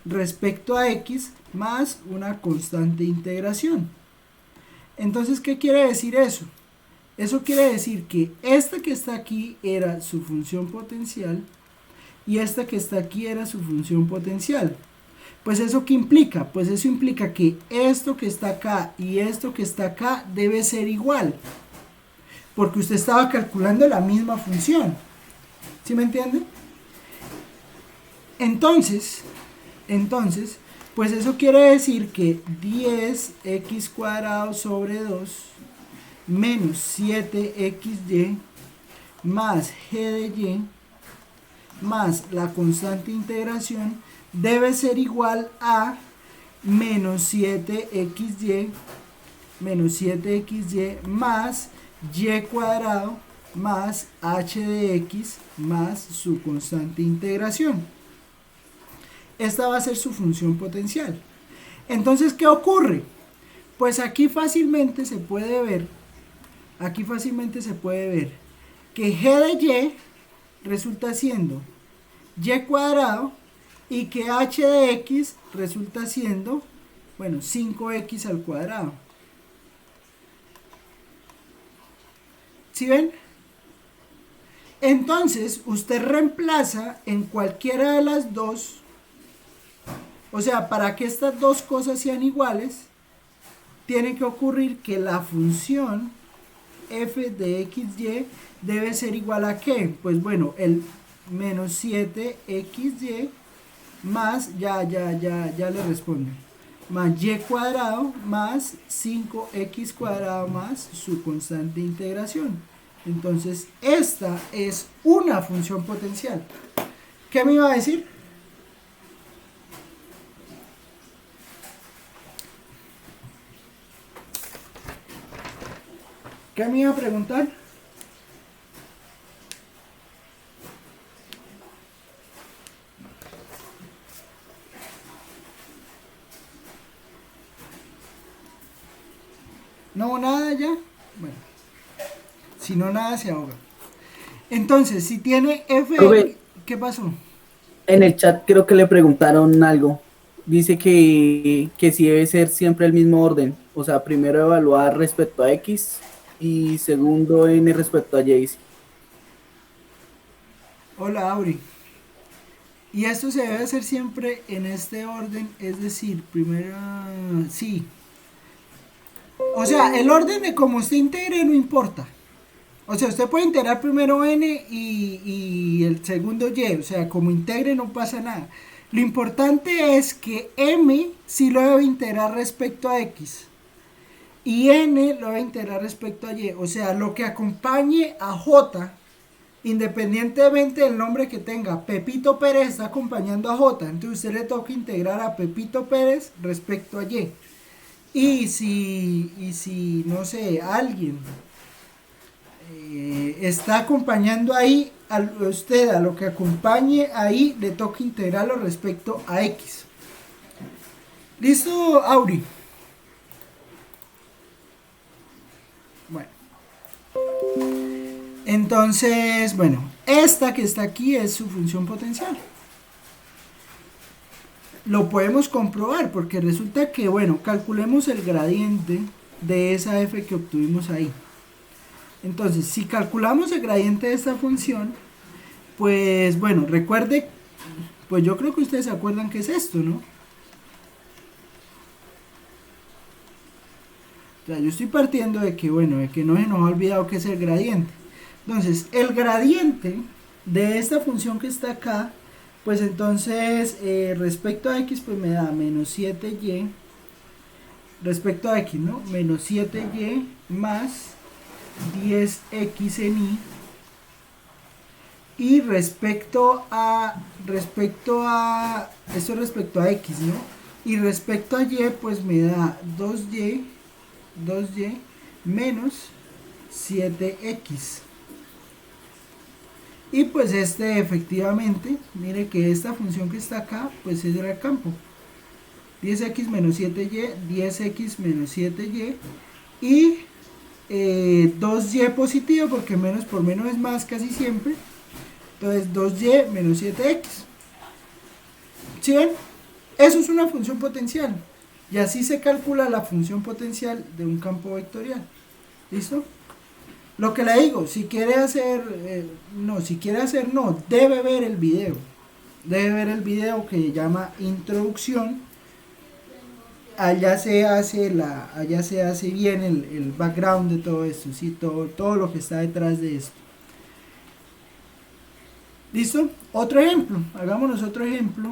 respecto a x más una constante de integración. Entonces, ¿qué quiere decir eso? Eso quiere decir que esta que está aquí era su función potencial y esta que está aquí era su función potencial. Pues eso ¿qué implica? Pues eso implica que esto que está acá y esto que está acá debe ser igual, porque usted estaba calculando la misma función. ¿Sí me entiende? Entonces, pues eso quiere decir que 10x cuadrado sobre 2 menos 7xy más g de y más la constante de integración debe ser igual a menos 7xy más y cuadrado más h de x más su constante de integración. Esta va a ser su función potencial. Entonces, ¿qué ocurre? Pues aquí fácilmente se puede ver que g de y resulta siendo y cuadrado y que h de x resulta siendo, bueno, 5x al cuadrado. ¿Sí ven? Entonces, usted reemplaza en cualquiera de las dos, o sea, para que estas dos cosas sean iguales, tiene que ocurrir que la función f de xy debe ser igual a ¿qué? Pues bueno, el menos 7xy más, ya le respondo, más y cuadrado más 5x cuadrado más su constante de integración. Entonces, esta es una función potencial. ¿Qué me iba a decir? ¿Qué me iba a preguntar? No, nada ya. Bueno, si no, nada se ahoga. Entonces, si tiene f... Profe. ¿Qué pasó? En el chat creo que le preguntaron algo. Dice que sí debe ser siempre el mismo orden. O sea, primero evaluar respecto a X y segundo n respecto a Y. Hola, Auri. Y esto se debe hacer siempre en este orden, es decir, primero... Sí. O sea, el orden de cómo usted integre no importa. O sea, usted puede integrar primero n y el segundo y. O sea, como integre no pasa nada. Lo importante es que m sí lo debe integrar respecto a x. Y n lo debe integrar respecto a y. O sea, lo que acompañe a j, independientemente del nombre que tenga, Pepito Pérez está acompañando a j. Entonces usted le toca integrar a Pepito Pérez respecto a y. Y si no sé, alguien está acompañando ahí, usted a lo que acompañe ahí le toca integrarlo respecto a x. ¿Listo, Auri? Bueno. Entonces, bueno, Esta que está aquí es su función potencial. Lo podemos comprobar porque resulta que, bueno, calculemos el gradiente de esa f que obtuvimos ahí. Entonces, si calculamos el gradiente de esta función, pues bueno, recuerde, pues yo creo que ustedes se acuerdan que es esto, ¿no? O sea, yo estoy partiendo de que, bueno, de que no se nos ha olvidado que es el gradiente. Entonces, el gradiente de esta función que está acá, pues entonces, respecto a x, pues me da menos 7y, respecto a x, ¿no? Menos 7y más 10x en y. Y respecto a esto respecto a x, ¿no? Y respecto a y, pues me da 2y menos 7x. Y pues efectivamente, mire que esta función que está acá, pues es el campo. 10x menos 7y, 10x menos 7y. Y 2y positivo, porque menos por menos es más casi siempre. Entonces 2y menos 7x. ¿Sí ven? Eso es una función potencial. Y así se calcula la función potencial de un campo vectorial. ¿Listo? Lo que le digo, si quiere hacer, debe ver el video. Debe ver el video que se llama Introducción. Allá se hace bien el background de todo esto, ¿sí? Todo lo que está detrás de esto. ¿Listo? Otro ejemplo, hagámonos otro ejemplo.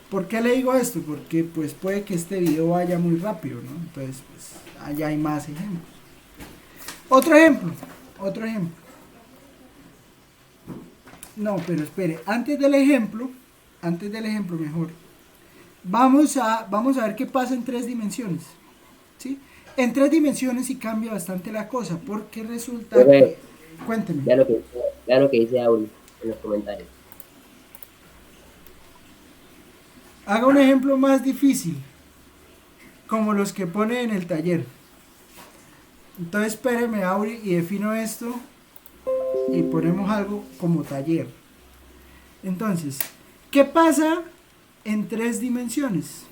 ¿Por qué le digo esto? Porque pues puede que este video vaya muy rápido, ¿no? Entonces, pues allá hay más ejemplos. Otro ejemplo. No, pero espere, antes del ejemplo mejor. Vamos a ver qué pasa en 3 dimensiones. ¿Sí? En 3 dimensiones sí cambia bastante la cosa, porque resulta que... Cuénteme. Vea lo que dice Auri en los comentarios. Haga un ejemplo más difícil, como los que pone en el taller. Entonces espéreme, Auri, y defino esto y ponemos algo como taller. Entonces, ¿qué pasa en 3 dimensiones?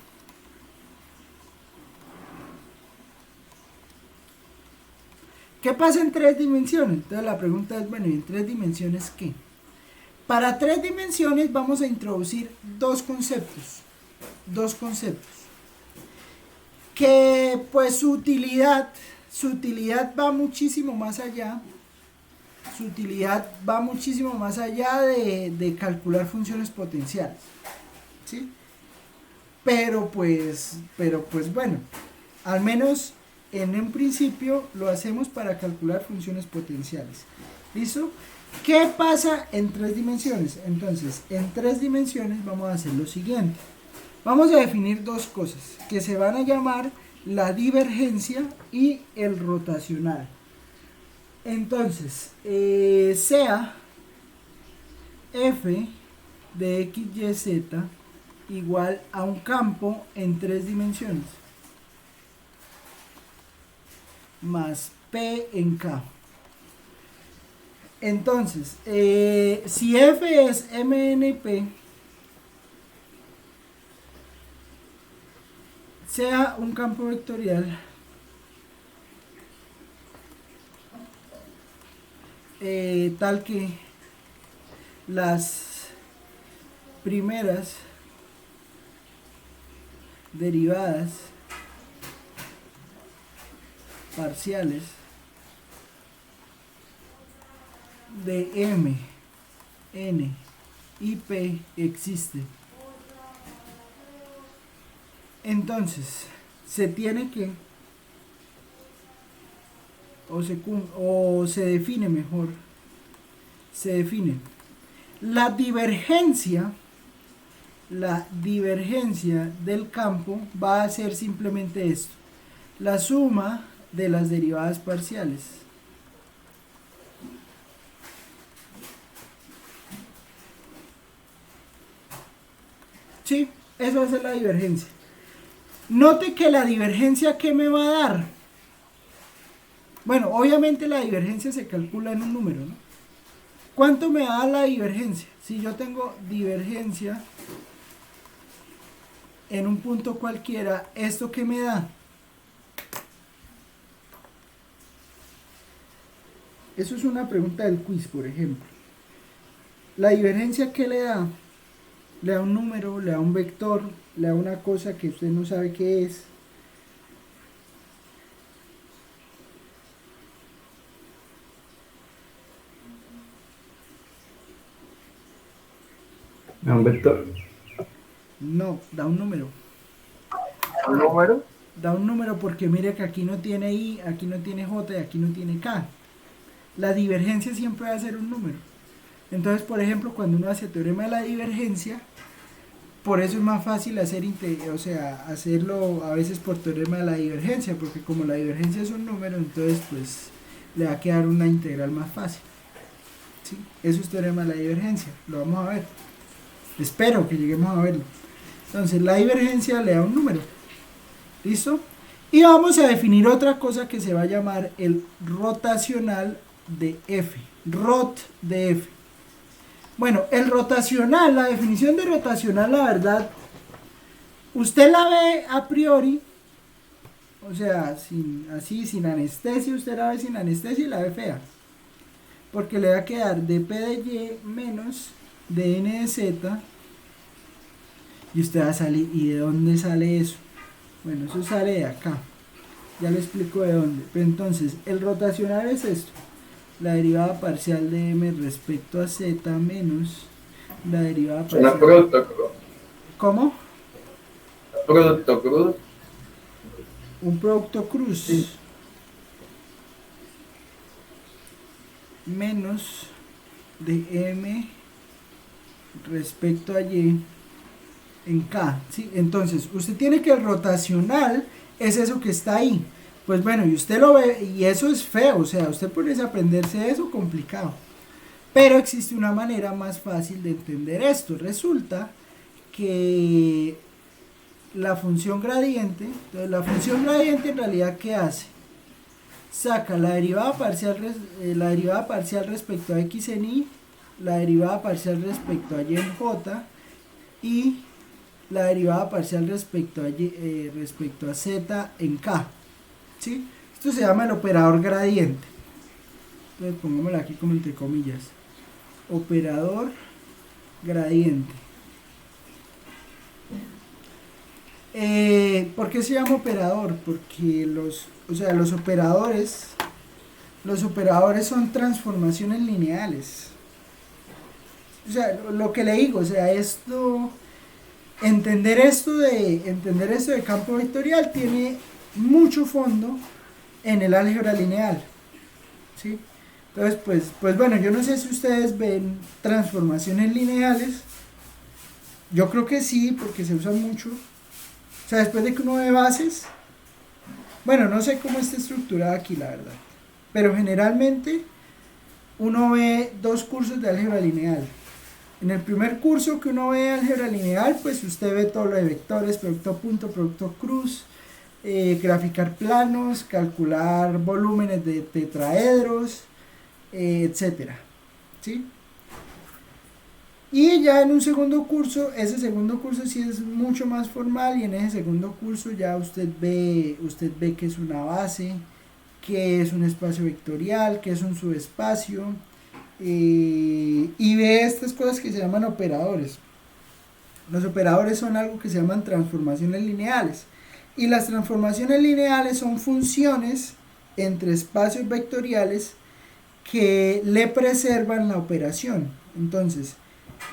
¿Qué pasa en 3 dimensiones? Entonces la pregunta es, bueno, ¿y en 3 dimensiones qué? Para 3 dimensiones vamos a introducir dos conceptos. Que pues su utilidad va muchísimo más allá. Su utilidad va muchísimo más allá de calcular funciones potenciales. ¿Sí? Pero pues bueno, al menos en un principio lo hacemos para calcular funciones potenciales. ¿Listo? ¿Qué pasa en 3 dimensiones? Entonces, en 3 dimensiones vamos a hacer lo siguiente. Vamos a definir dos cosas que se van a llamar la divergencia y el rotacional. Entonces, sea f de x, y, z igual a un campo en 3 dimensiones más p en k. Entonces, si f es MNP, sea un campo vectorial tal que las primeras derivadas parciales de m, n y p existen. Entonces, se tiene que, o se define mejor, se define la divergencia del campo va a ser simplemente esto, la suma de las derivadas parciales. Sí, eso va a ser la divergencia. Note que la divergencia, ¿qué me va a dar? Bueno, obviamente la divergencia se calcula en un número, ¿no? ¿Cuánto me da la divergencia? Si yo tengo divergencia en un punto cualquiera, ¿esto qué me da? Eso es una pregunta del quiz, por ejemplo. ¿La divergencia qué le da? Le da un número, le da un vector, le da una cosa que usted no sabe qué es. ¿A un vector? No, da un número. ¿Un número? Da un número porque mire que aquí no tiene I, aquí no tiene J y aquí no tiene K. La divergencia siempre va a ser un número. Entonces, por ejemplo, cuando uno hace teorema de la divergencia, por eso es más fácil hacerlo a veces por teorema de la divergencia, porque como la divergencia es un número, entonces pues le va a quedar una integral más fácil. ¿Sí? Eso es teorema de la divergencia, lo vamos a ver. Espero que lleguemos a verlo. Entonces, la divergencia le da un número. ¿Listo? Y vamos a definir otra cosa que se va a llamar el rotacional de F. Rot de F. Bueno, el rotacional, la definición de rotacional, la verdad, usted la ve a priori, o sea, sin anestesia, usted la ve sin anestesia y la ve fea. Porque le va a quedar dp de y menos dn de z. Y usted va a salir, ¿y de dónde sale eso? Bueno, eso sale de acá. Ya le explico de dónde. Pero entonces, el rotacional es esto. La derivada parcial de m respecto a z menos la derivada Una parcial. producto cruz. ¿Cómo? Producto cruz. Un producto cruz. Sí. Menos de m respecto a y en k, ¿sí? Entonces, usted tiene que el rotacional es eso que está ahí. Pues bueno, y usted lo ve, y eso es feo, o sea, usted puede aprenderse eso complicado. Pero existe una manera más fácil de entender esto. Resulta que la función gradiente, entonces la función gradiente en realidad, ¿qué hace? Saca la derivada parcial respecto a x en y, la derivada parcial respecto a y en j, y la derivada parcial respecto a z en k. ¿Sí? Esto se llama el operador gradiente. Entonces pongámoslo aquí como entre comillas. Operador gradiente. ¿Por qué se llama operador? Porque los operadores son transformaciones lineales. O sea, lo que le digo, o sea, entender esto de campo vectorial tiene mucho fondo en el álgebra lineal, ¿sí? Entonces, pues bueno, yo no sé si ustedes ven transformaciones lineales. Yo creo que sí, porque se usan mucho. O sea, después de que uno ve bases, bueno, no sé cómo está estructurada aquí, la verdad, pero generalmente uno ve dos cursos de álgebra lineal. En el primer curso que uno ve álgebra lineal, pues usted ve todo lo de vectores, producto punto, producto cruz, graficar planos, calcular volúmenes de tetraedros, etcétera, ¿sí? Y ya en un segundo curso, ese segundo curso sí es mucho más formal, y en ese segundo curso ya usted ve qué es una base, qué es un espacio vectorial, qué es un subespacio, y ve estas cosas que se llaman operadores. Los operadores son algo que se llaman transformaciones lineales, y las transformaciones lineales son funciones entre espacios vectoriales que le preservan la operación. Entonces,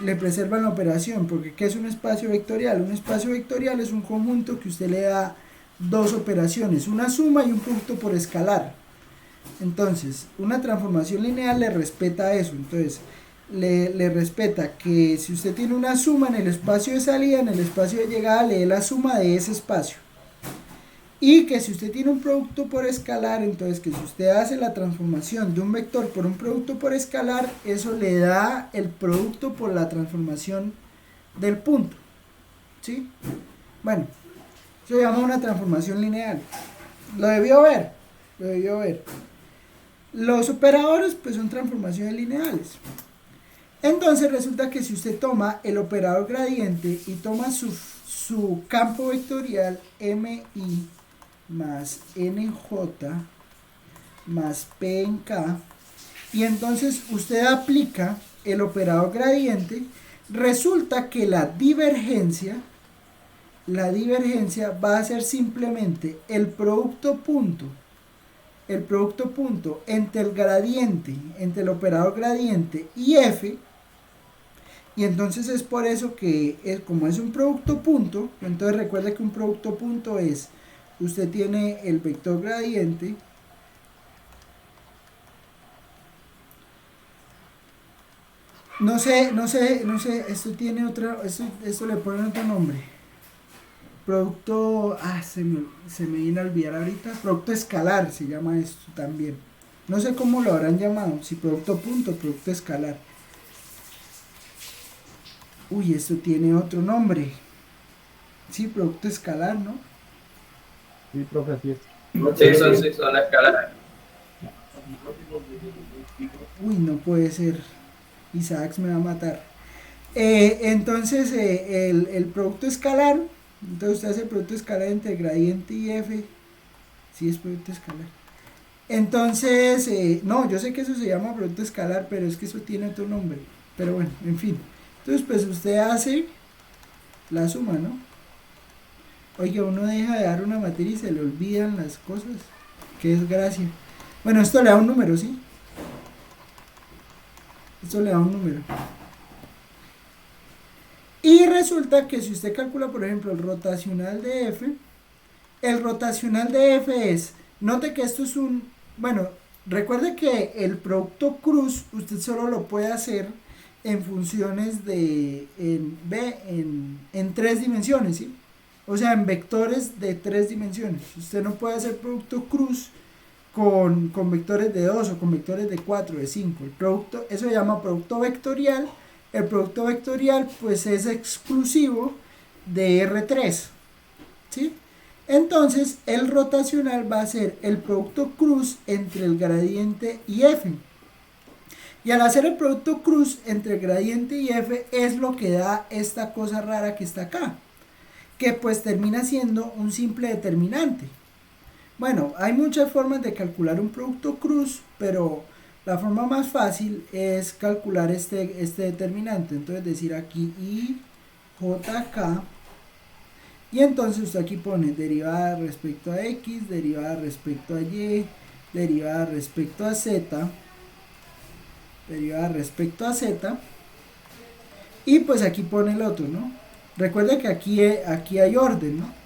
le preservan la operación, porque ¿qué es un espacio vectorial? Un espacio vectorial es un conjunto que usted le da dos operaciones, una suma y un producto por escalar. Entonces, una transformación lineal le respeta eso. Entonces, le respeta que si usted tiene una suma en el espacio de salida, en el espacio de llegada le dé la suma de ese espacio. Y que si usted tiene un producto por escalar, entonces que si usted hace la transformación de un vector por un producto por escalar, eso le da el producto por la transformación del punto. ¿Sí? Bueno, eso se llama una transformación lineal. Lo debió ver. Los operadores pues son transformaciones lineales. Entonces resulta que si usted toma el operador gradiente y toma su campo vectorial mi más nj más p en k, y entonces usted aplica el operador gradiente, resulta que la divergencia va a ser simplemente el producto punto entre el gradiente, entre el operador gradiente y f, y entonces es por eso que como es un producto punto, entonces recuerde que un producto punto es, usted tiene el vector gradiente, no sé, esto tiene otro, esto le ponen otro nombre, producto, se me viene a olvidar ahorita, producto escalar se llama esto también, no sé cómo lo habrán llamado, si producto punto o producto escalar. Uy, esto tiene otro nombre, sí, producto escalar, ¿no? Sí, profe, así es. Sí, son la escala. Uy, no puede ser, Isaac me va a matar. Entonces, el producto escalar, entonces usted hace el producto escalar entre gradiente y f, sí es producto escalar. Entonces, no, yo sé que eso se llama producto escalar, pero es que eso tiene otro nombre, pero bueno, en fin. Entonces, pues usted hace la suma, ¿no? Oiga, uno deja de dar una materia y se le olvidan las cosas, qué desgracia. Bueno, esto le da un número, ¿sí? Esto le da un número. Y resulta que si usted calcula, por ejemplo, el rotacional de f, el rotacional de f es, note que esto es un, bueno, recuerde que el producto cruz usted solo lo puede hacer en funciones de, en 3 dimensiones, ¿sí? O sea, en vectores de 3 dimensiones. Usted no puede hacer producto cruz con vectores de 2 o con vectores de 4, de 5. El producto, eso se llama producto vectorial. El producto vectorial pues es exclusivo de R3, ¿sí? Entonces el rotacional va a ser el producto cruz entre el gradiente y f. Y al hacer el producto cruz entre el gradiente y f es lo que da esta cosa rara que está acá, que pues termina siendo un simple determinante. Bueno, hay muchas formas de calcular un producto cruz, pero la forma más fácil es calcular este determinante. Entonces decir aquí i, jk, y entonces usted aquí pone derivada respecto a x, derivada respecto a y, derivada respecto a z, derivada respecto a z, y pues aquí pone el otro, ¿no? Recuerda que aquí hay orden, ¿no?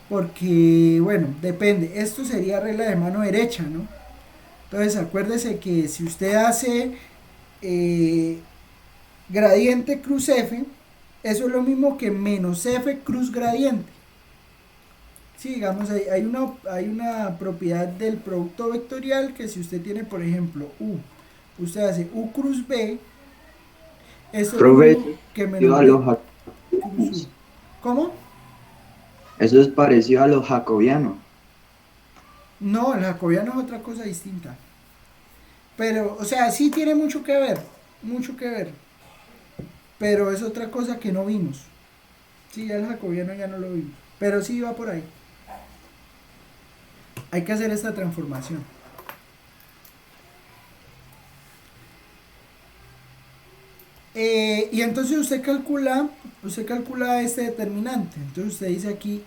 Porque, bueno, depende, esto sería regla de mano derecha, ¿no? Entonces acuérdese que si usted hace gradiente cruz f, eso es lo mismo que menos f cruz gradiente. Sí, digamos, hay una propiedad del producto vectorial que si usted tiene, por ejemplo, u, usted hace u cruz b, eso es lo mismo que menos b cruz u. ¿Cómo? Eso es parecido a los jacobianos. No, el jacobiano es otra cosa distinta. Pero, o sea, sí tiene mucho que ver. Pero es otra cosa que no vimos. Sí, ya el jacobiano ya no lo vimos. Pero sí va por ahí. Hay que hacer esta transformación. Y entonces usted calcula este determinante. Entonces usted dice aquí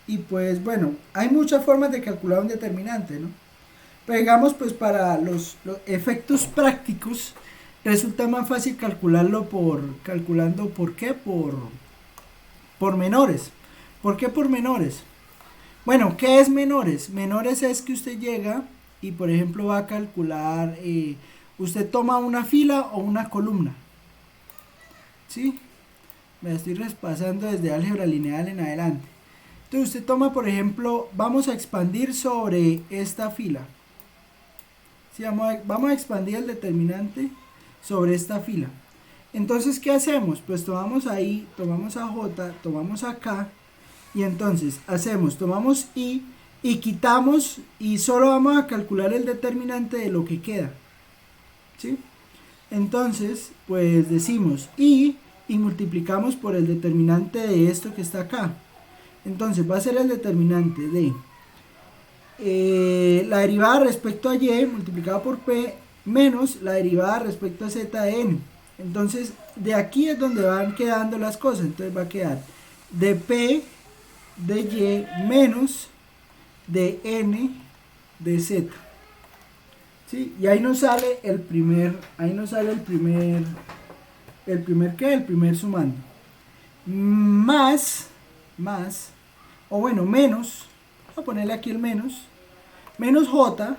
y pues bueno, hay muchas formas de calcular un determinante, ¿no? Pero digamos, pues para los efectos prácticos resulta más fácil calcularlo calculando por menores. ¿Por qué por menores? Bueno, ¿qué es menores? Menores es que usted llega y por ejemplo va a calcular, usted toma una fila o una columna, ¿sí? Me estoy repasando desde álgebra lineal en adelante. Entonces usted toma, por ejemplo, vamos a expandir sobre esta fila. ¿Sí? Vamos a expandir el determinante sobre esta fila. Entonces, ¿qué hacemos? Pues tomamos ahí, tomamos a J, tomamos a K, y entonces tomamos I, y quitamos y solo vamos a calcular el determinante de lo que queda, ¿sí? Entonces, pues decimos y multiplicamos por el determinante de esto que está acá. Entonces va a ser el determinante de la derivada respecto a y multiplicado por p menos la derivada respecto a z de n. Entonces de aquí es donde van quedando las cosas. Entonces va a quedar de p de y menos de n de z, ¿sí? Y ahí nos sale el primer, el primer sumando, más, o bueno, menos, voy a ponerle aquí el menos j,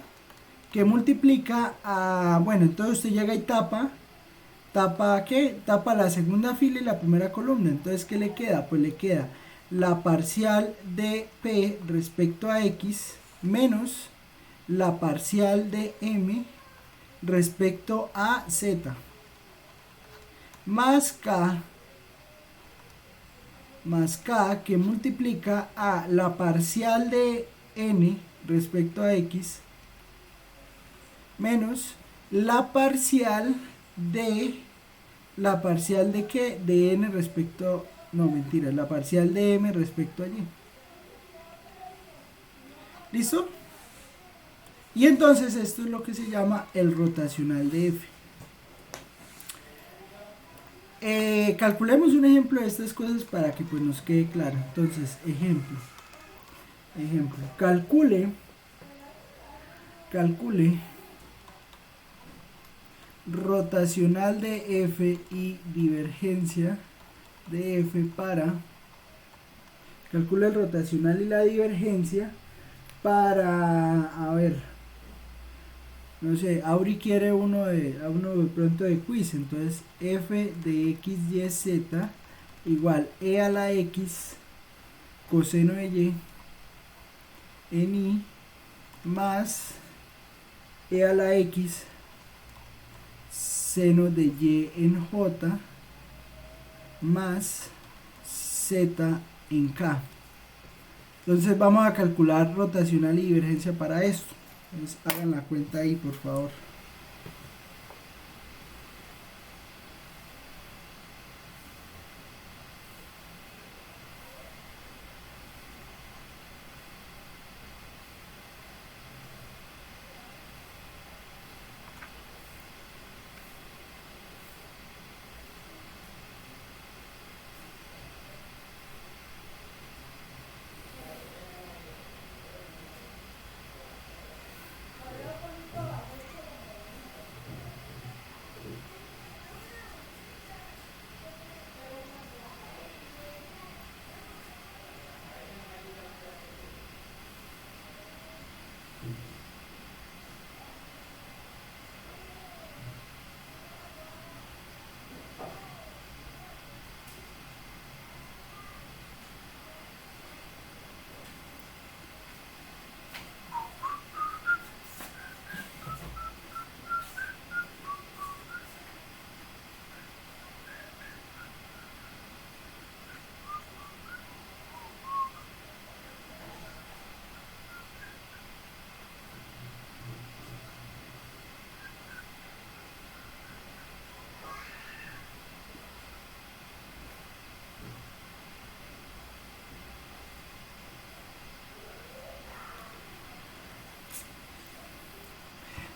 que multiplica a, bueno, entonces usted llega y tapa ¿qué? Tapa la segunda fila y la primera columna. Entonces, ¿qué le queda? Pues le queda la parcial de p respecto a x menos la parcial de m respecto a z, más k que multiplica a la parcial de n respecto a x menos la parcial de qué, de n respecto, no mentira, la parcial de m respecto a y. ¿Listo? Y entonces esto es lo que se llama el rotacional de f. Calculemos un ejemplo de estas cosas para que pues nos quede claro. Entonces, ejemplo, calcule rotacional de f y divergencia de f para, calcule el rotacional y la divergencia para, a ver, no sé, Auri quiere uno de pronto de quiz. Entonces f de x, y, z igual e a la x coseno de y en i más e a la x seno de y en j más z en k. Entonces vamos a calcular rotacional y divergencia para esto. Entonces hagan la cuenta ahí, por favor.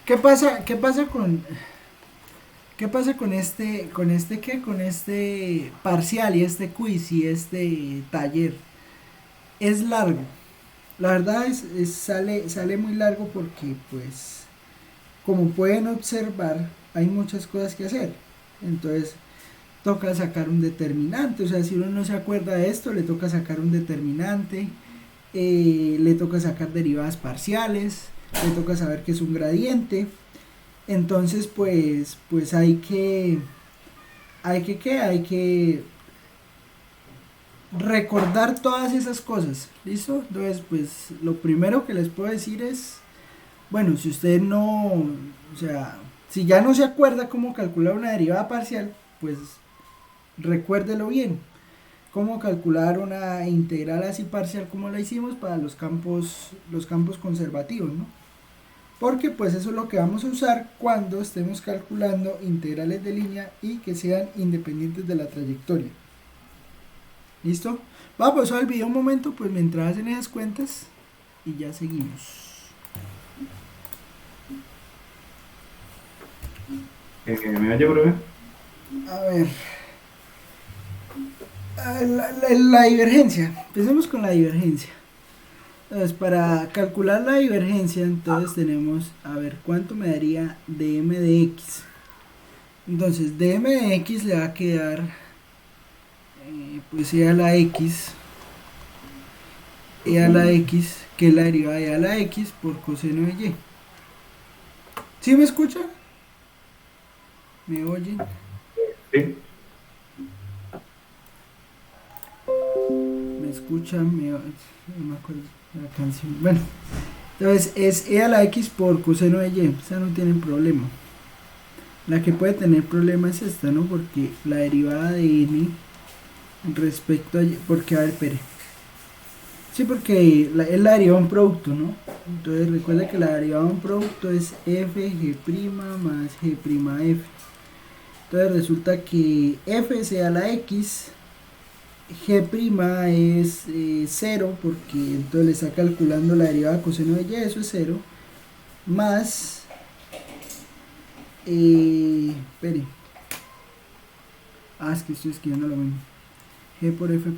¿Qué pasa con este parcial y este quiz y este taller? Es largo. La verdad sale muy largo porque, pues, como pueden observar, hay muchas cosas que hacer. Entonces, toca sacar un determinante. O sea, si uno no se acuerda de esto, le toca sacar un determinante, le toca sacar derivadas parciales, le toca saber qué es un gradiente. Entonces pues hay que recordar todas esas cosas. ¿Listo? Entonces pues lo primero que les puedo decir es, bueno, si usted no, o sea, si ya no se acuerda cómo calcular una derivada parcial, pues recuérdelo bien. cómo calcular una integral así parcial como la hicimos para los campos conservativos, ¿no? Porque pues eso es lo que vamos a usar cuando estemos calculando integrales de línea y que sean independientes de la trayectoria. ¿Listo? Vamos a pausar el video un momento, pues mientras hacen esas cuentas y ya seguimos. ¿Me oye, profe? A ver. La divergencia. Empecemos con la divergencia. Entonces, para calcular la divergencia, entonces tenemos, a ver, ¿cuánto me daría dm de x? Entonces, dm de x le va a quedar, pues e a la x, que es la derivada de e a la x por coseno de y. ¿Sí me escuchan? ¿Me oyen? Sí. ¿Me escuchan? No me acuerdo la canción. Bueno, entonces es e a la x por coseno de y. O sea, no tienen problema. La que puede tener problema es esta, ¿no? Porque la derivada de n respecto a y. Porque, a ver, espere. Sí, porque es la derivada de un producto, ¿no? Entonces recuerda que la derivada de un producto es f g' más g'(f). Entonces resulta que f es e a la x, g' es 0, porque entonces le está calculando la derivada de coseno de y, eso es 0, más, espere, es que estoy escribiendo lo mismo, g por f'.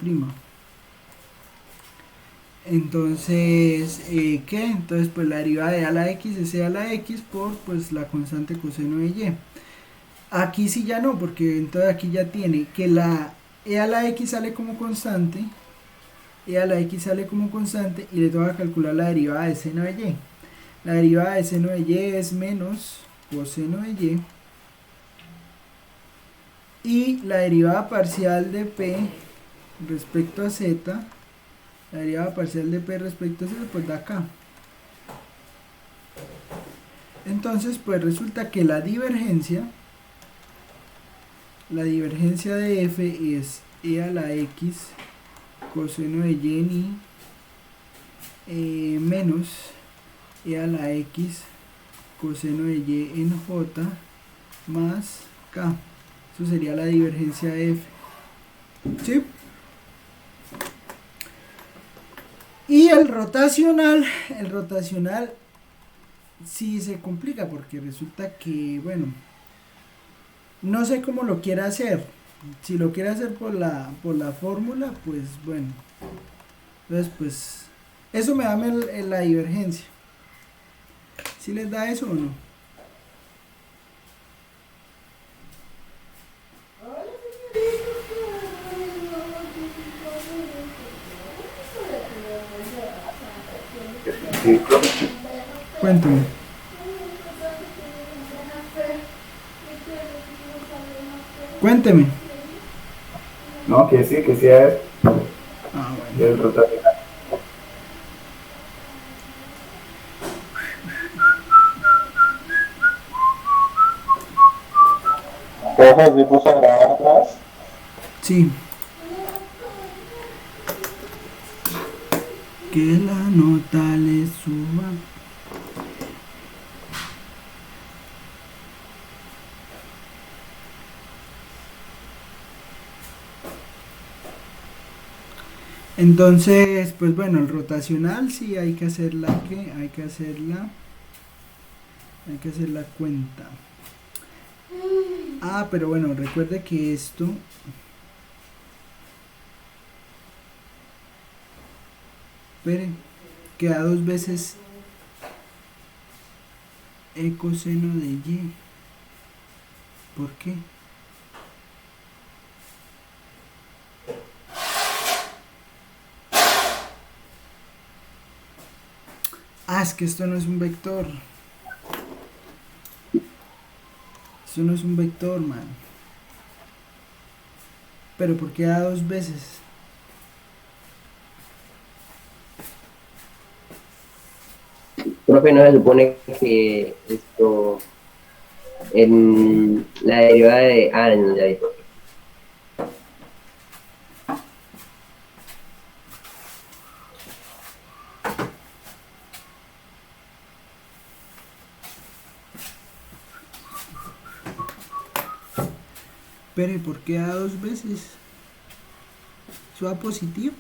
Entonces, ¿qué? Entonces, pues la derivada de e a la x es e a la x por, pues, la constante coseno de y. Aquí sí ya no, porque entonces aquí ya tiene que la e a la x sale como constante, y le toca calcular la derivada de seno de y. La derivada de seno de y es menos coseno de y la derivada parcial de p respecto a z, pues da acá. Entonces, pues resulta que la divergencia de f es e a la x coseno de y menos e a la x coseno de y en j más k. Eso sería la divergencia de f. ¿Sí? Y el rotacional sí se complica, porque resulta que, bueno, no sé cómo lo quiera hacer. Si lo quiere hacer por la fórmula, pues bueno. Entonces, pues, eso me da la divergencia. ¿Sí les da eso o no? Cuéntame. Cuénteme. No, que sí es Ah, bueno. el rotacional. Sí. Que la nota le suba. Entonces, pues bueno, el rotacional sí hay que hacer la cuenta. Ah, pero bueno, recuerde que esto queda dos veces e coseno de y. ¿Por qué? Es que esto no es un vector. Esto no es un vector, man. Pero ¿por qué da dos veces? Profe, ¿no se supone que esto en la derivada de... no, ya dijo. Pero ¿y por qué da dos veces? ¿Eso da positivo?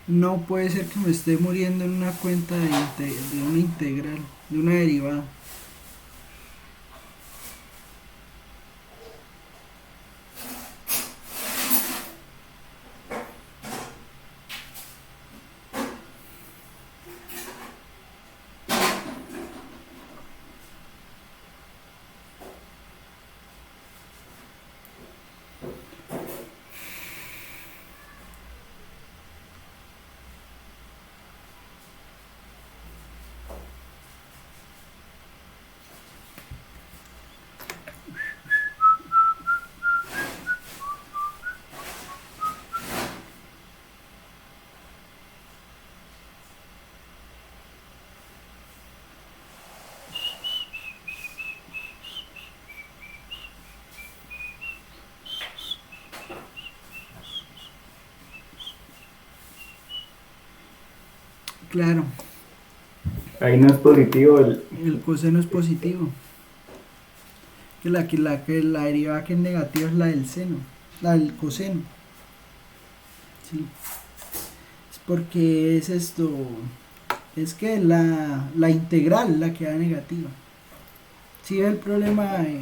No puede ser que me esté muriendo en una cuenta de una integral, de una derivada. Claro, Ahí no es positivo el coseno es positivo. Que la derivada que es negativa es la del seno, la del coseno. Sí. Es porque es esto, es que la integral la que da negativa. Sí, el problema de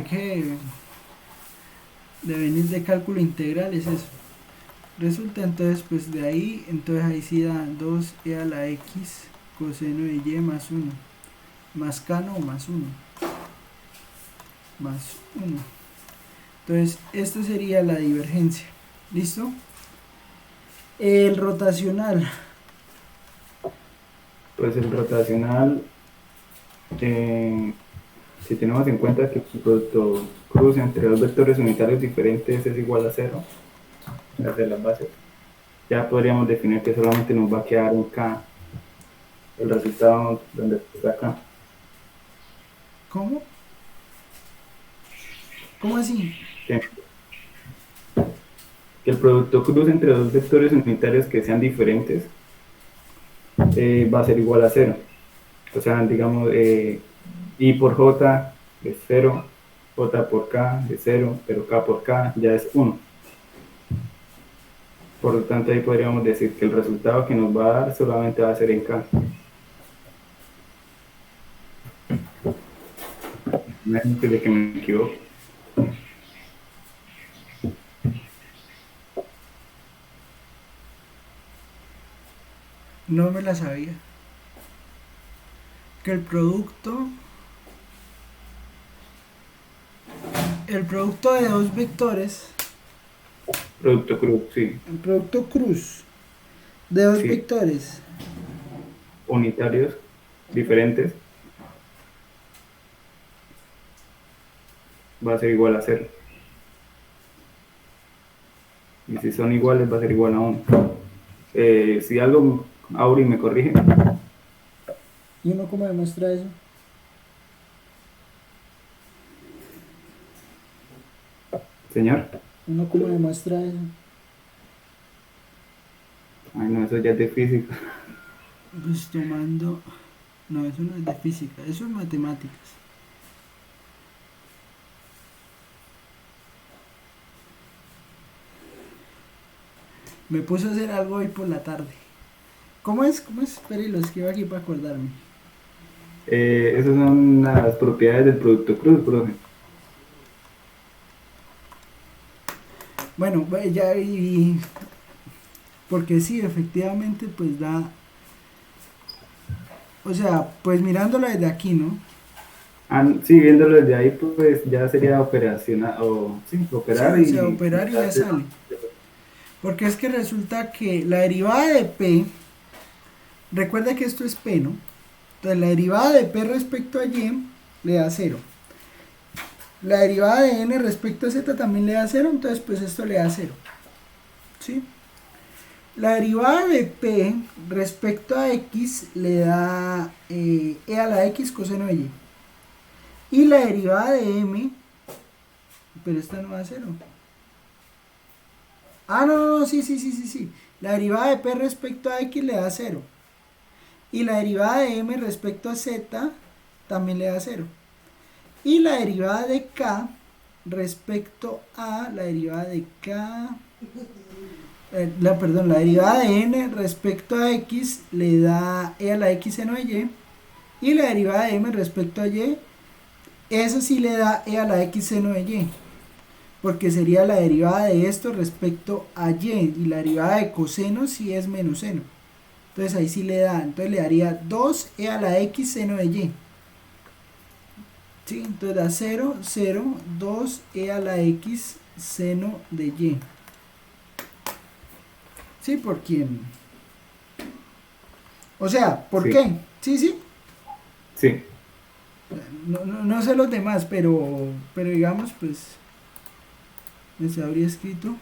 que de venir de cálculo integral es eso. Resulta entonces, pues de ahí, entonces ahí sí da 2e a la x coseno de y más 1, más cano más 1, más 1. Entonces, esta sería la divergencia. ¿Listo? El rotacional. pues el rotacional, si tenemos en cuenta que el producto cruz entre dos vectores unitarios diferentes es igual a 0, de las bases, ya podríamos definir que solamente nos va a quedar un K, el resultado donde está acá. ¿Cómo? ¿Cómo así? Que el producto cruz entre dos vectores unitarios que sean diferentes va a ser igual a 0. O sea, digamos, I por J es 0, J por K es 0, pero K por K ya es 1. Por lo tanto, ahí podríamos decir que el resultado que nos va a dar solamente va a ser en K. Antes de que me equivoque. No me la sabía. Que el producto de dos vectores, Producto cruz, sí. el producto cruz de dos Sí. vectores Unitarios diferentes va a ser igual a 0. Y si son iguales va a ser igual a 1. Si algo, Auri me corrige. ¿Y uno cómo demuestra eso? Señor. ¿Uno cómo demuestra eso? Ay, no, eso ya es de física. Pues tomando... No, eso no es de física, eso es matemáticas. Me puse a hacer algo hoy por la tarde. ¿Cómo es? Espere, lo escribo aquí para acordarme. Esas son las propiedades del producto cruz, profe. Bueno, ya y porque sí, efectivamente, pues da, o sea, pues mirándolo desde aquí, ¿no? Sí, viéndolo desde ahí, pues ya sería operacional, o sí, operar Sí, o sea, operar y ya sale. Porque es que resulta que la derivada de P, recuerda que esto es P, ¿no? Entonces la derivada de P respecto a Y le da 0. La derivada de N respecto a Z también le da 0, entonces pues esto le da 0. ¿Sí? La derivada de P respecto a X le da E a la X coseno de Y. Y la derivada de M, pero esta no da 0. Ah, no, sí. La derivada de P respecto a X le da 0. Y la derivada de M respecto a Z también le da 0. Y la derivada de K respecto a la derivada de K... la derivada de N respecto a X le da E a la X seno de Y. Y la derivada de M respecto a Y, eso sí le da E a la X seno de Y. Porque sería la derivada de esto respecto a Y. Y la derivada de coseno sí es menos seno. Entonces ahí sí le da. Entonces le daría 2E a la X seno de Y. ¿Sí? Entonces da 0, 0, 2E a la X seno de Y. ¿Sí? ¿Por quién? O sea, ¿por Sí. qué? Sí. Sí. No sé los demás, pero digamos, pues, se habría escrito.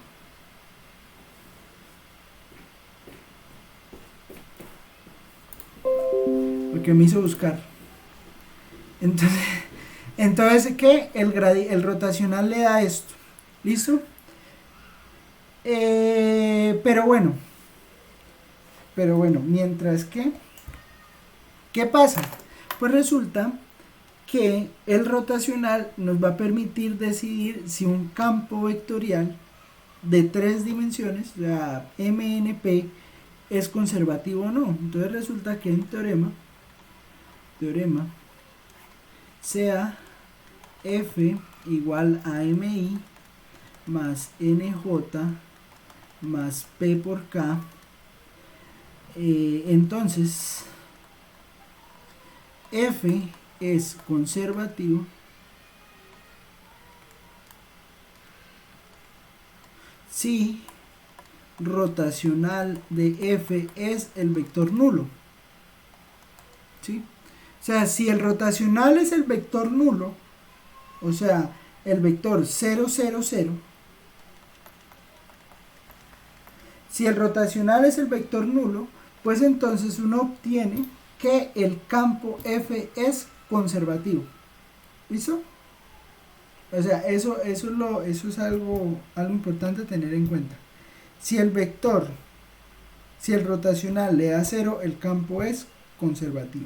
Porque me hizo buscar. Entonces ¿qué? El rotacional le da esto. ¿Listo? Pero bueno, mientras que, ¿qué pasa? Pues resulta que el rotacional nos va a permitir decidir si un campo vectorial de 3 dimensiones, o sea, MNP, es conservativo o no. Entonces resulta que en teorema sea F igual a MI más NJ más P por K. Entonces F es conservativo si rotacional de F es el vector nulo. ¿Sí? O sea, si el rotacional es el vector nulo, o sea, el vector 0, 0, 0, si el rotacional es el vector nulo, pues entonces uno obtiene que el campo F es conservativo. ¿Listo? O sea, eso es algo importante a tener en cuenta. Si el rotacional le da 0, el campo es conservativo.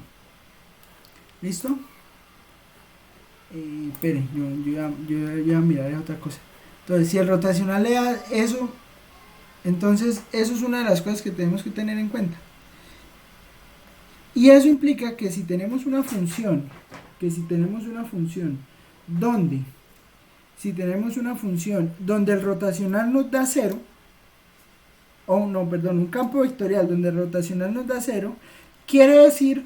¿Listo? Esperen, yo ya miraré otra cosa. Entonces, si el rotacional le da eso, entonces eso es una de las cosas que tenemos que tener en cuenta. Y eso implica que si tenemos una función, donde el rotacional nos da 0, un campo vectorial donde el rotacional nos da 0, quiere decir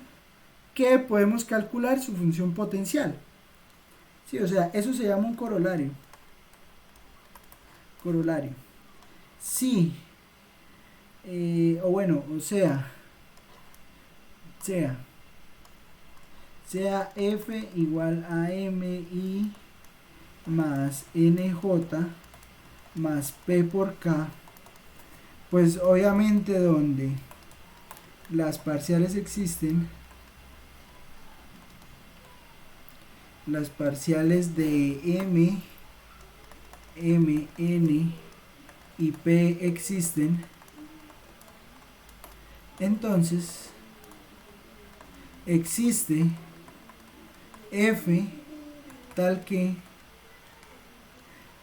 que podemos calcular su función potencial. Sí, o sea, eso se llama un corolario. Sí. Sea F igual a MI más NJ más P por K, pues obviamente donde las parciales existen, las parciales de M, N y P existen, entonces existe F tal que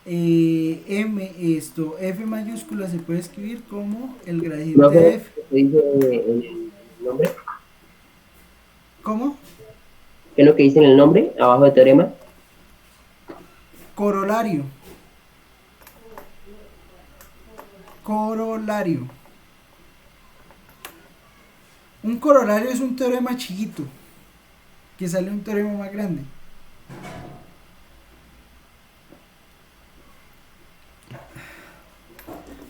F mayúscula se puede escribir como el gradiente ¿No de F. ¿Qué dice en el nombre? ¿Cómo? ¿Qué es lo que dice en el nombre, abajo de teorema? Corolario. Un corolario es un teorema chiquito que sale un teorema más grande.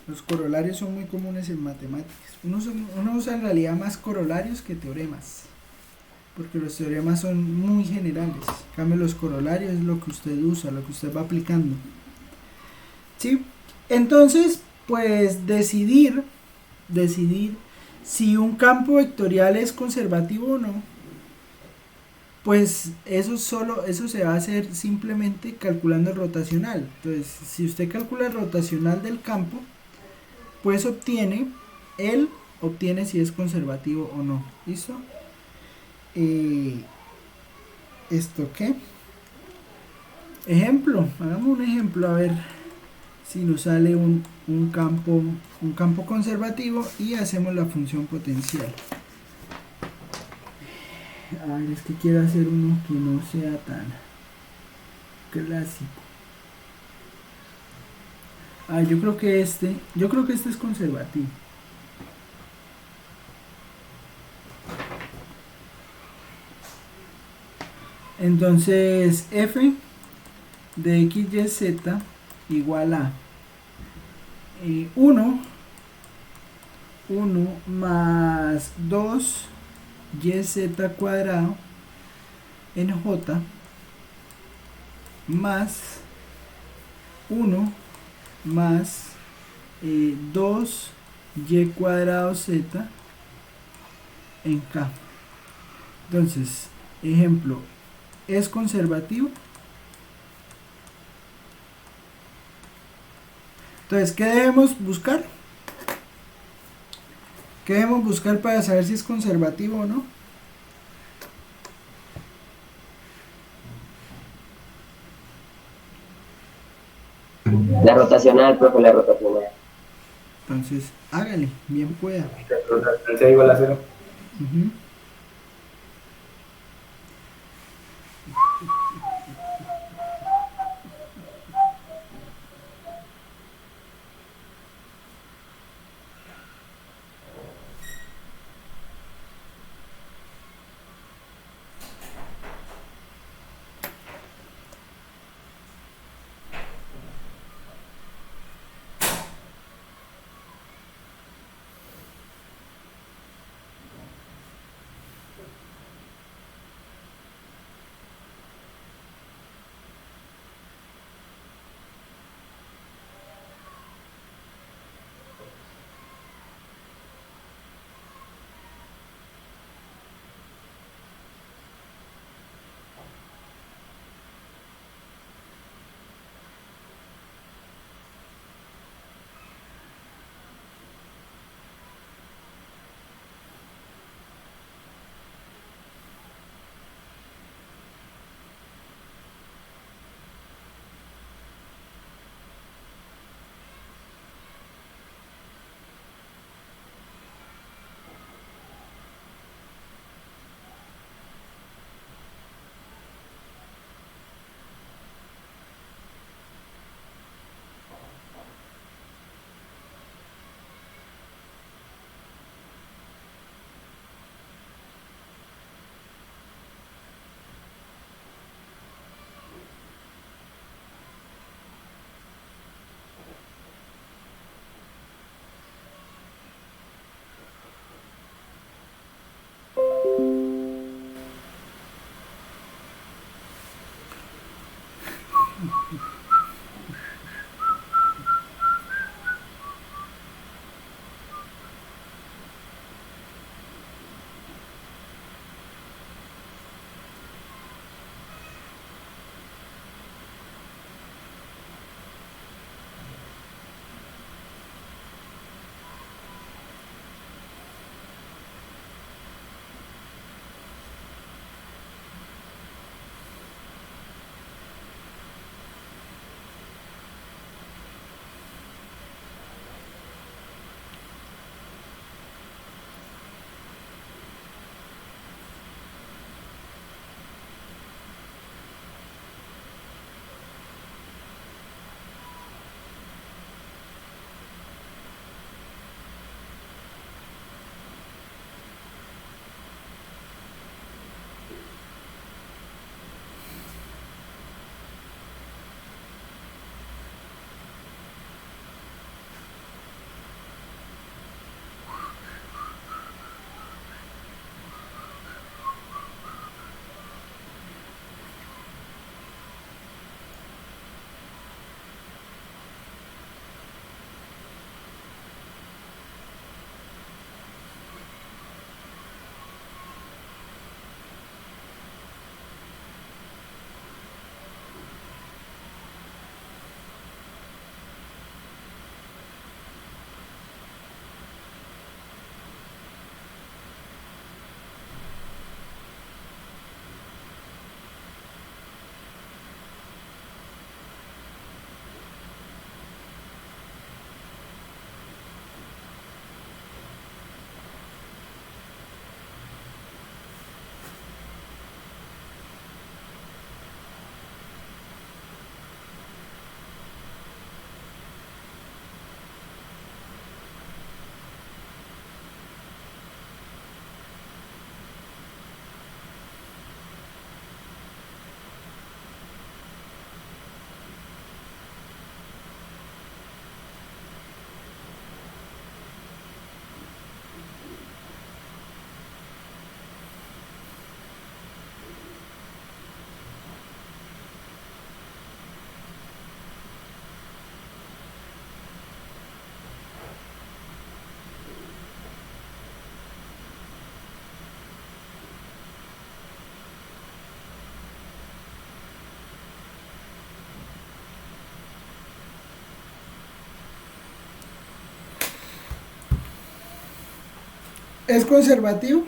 Los corolarios son muy comunes en matemáticas. Uno usa en realidad más corolarios que teoremas, porque los teoremas son muy generales. En cambio, los corolarios es lo que usted usa, lo que usted va aplicando. ¿Sí? Entonces, pues decidir si un campo vectorial es conservativo o no, pues eso se va a hacer simplemente calculando el rotacional. Entonces, si usted calcula el rotacional del campo, después obtiene si es conservativo o no. ¿Listo? ¿Esto qué? Ejemplo, hagamos un ejemplo a ver si nos sale un campo conservativo y hacemos la función potencial. A ver, es que quiero hacer uno que no sea tan clásico. Yo creo que este es conservativo. Entonces f de x, y, z igual a 1 más 2 y z cuadrado en j más 1 más 2 y cuadrado z en k. Entonces, ejemplo, ¿es conservativo? Entonces, ¿qué debemos buscar? ¿Qué debemos buscar para saber si es conservativo o no? La rotacional, profe, la rotacional. Entonces, hágale, bien pueda. C igual a 0. Ujú. ¿Es conservativo?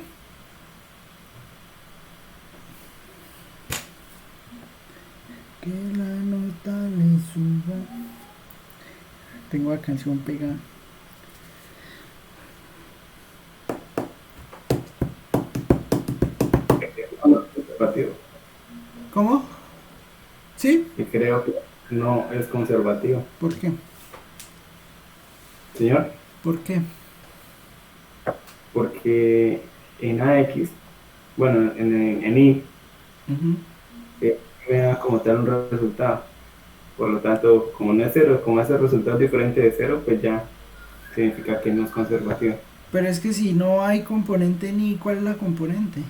Que la nota le suba. Tengo la canción pegada. Conservativo. ¿Cómo? ¿Sí? Y creo que no es conservativo. ¿Por qué? Señor, ¿Por qué? porque en AX, bueno, en I, Ujú. me da como tal un resultado. Por lo tanto, como no es cero, como ese resultado es diferente de cero, pues ya significa que no es conservativo. Pero es que si no hay componente ni, ¿cuál es la componente?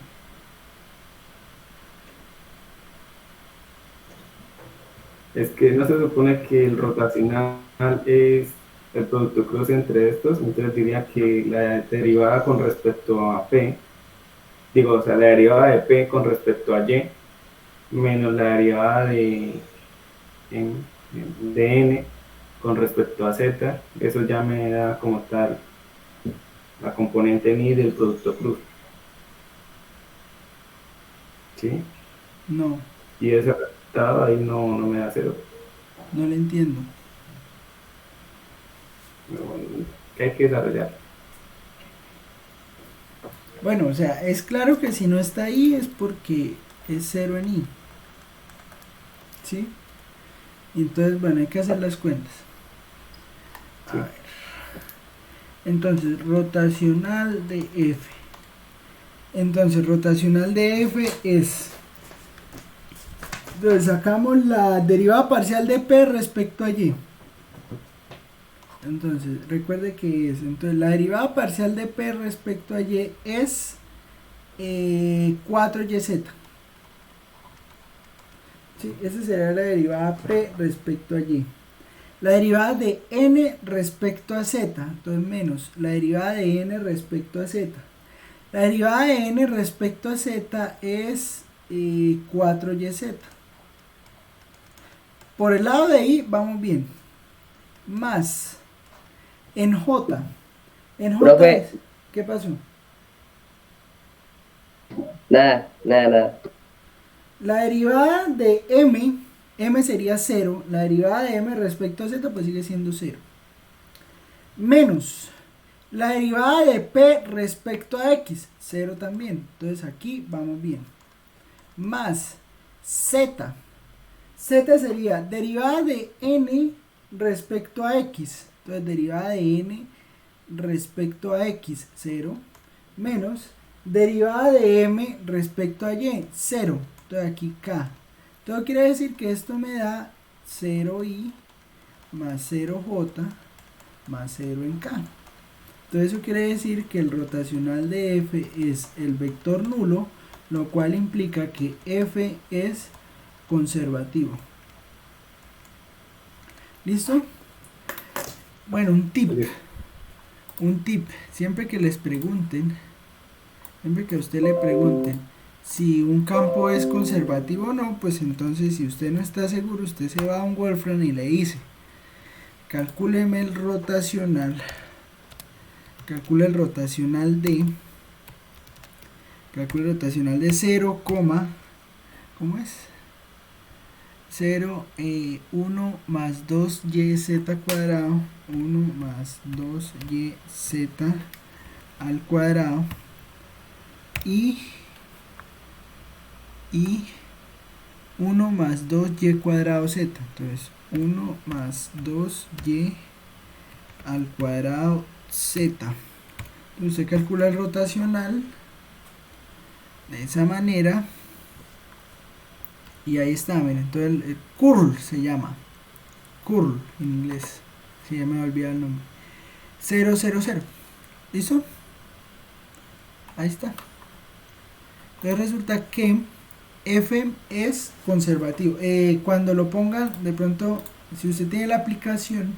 Es que no se supone que el rotacional es el producto cruce entre estos, entonces diría que la derivada con respecto a P, digo, o sea, la derivada de P con respecto a Y, menos la derivada de N con respecto a Z, eso ya me da como tal la componente ni del producto cruz. ¿Sí? No, Y ese resultado ahí no me da cero. no le entiendo. Que hay que desarrollar. Bueno, o sea, es claro que si no está ahí es porque es 0 en i. ¿Sí? Entonces, bueno, hay que hacer las cuentas. A Sí. ver. Entonces, rotacional de f. Entonces, rotacional de f es... Entonces, sacamos la derivada parcial de p respecto a y. Entonces, recuerde que es... Entonces, la derivada parcial de p respecto a y es 4yz. Sí, esa sería la derivada p respecto a y. La derivada de n respecto a z, entonces menos la derivada de n respecto a z. La derivada de n respecto a z es 4yz. Por el lado de i vamos bien. Más en j. En j Profe. es, ¿qué pasó? Nada. La derivada de m sería 0, la derivada de m respecto a z pues sigue siendo 0. Menos la derivada de p respecto a x, 0 también. Entonces aquí vamos bien. Más z. Z sería derivada de n respecto a x. Entonces derivada de n respecto a x, 0. Menos derivada de m respecto a y, 0. Entonces aquí k. Entonces quiere decir que esto me da 0i más 0j más 0 en k. Entonces eso quiere decir que el rotacional de f es el vector nulo, lo cual implica que f es conservativo. ¿Listo? Bueno, un tip. Siempre que les pregunten, siempre que a usted le pregunten si un campo es conservativo o no, pues entonces si usted no está seguro, usted se va a un Wolfram y le dice, calcúleme el rotacional, calcule el rotacional de 0, ¿cómo es? 0, 1 más 2yz cuadrado, 1 más 2yz al cuadrado y 1 más 2y cuadrado z. Entonces 1 más 2y al cuadrado z. Usted calcula el rotacional de esa manera y ahí está, miren. Entonces el curl se llama, curl en inglés, si ya me voy a olvidar el nombre, 0, 0, 0. ¿Listo? Ahí está. Entonces resulta que f es conservativo. Cuando lo pongan, de pronto, si usted tiene la aplicación,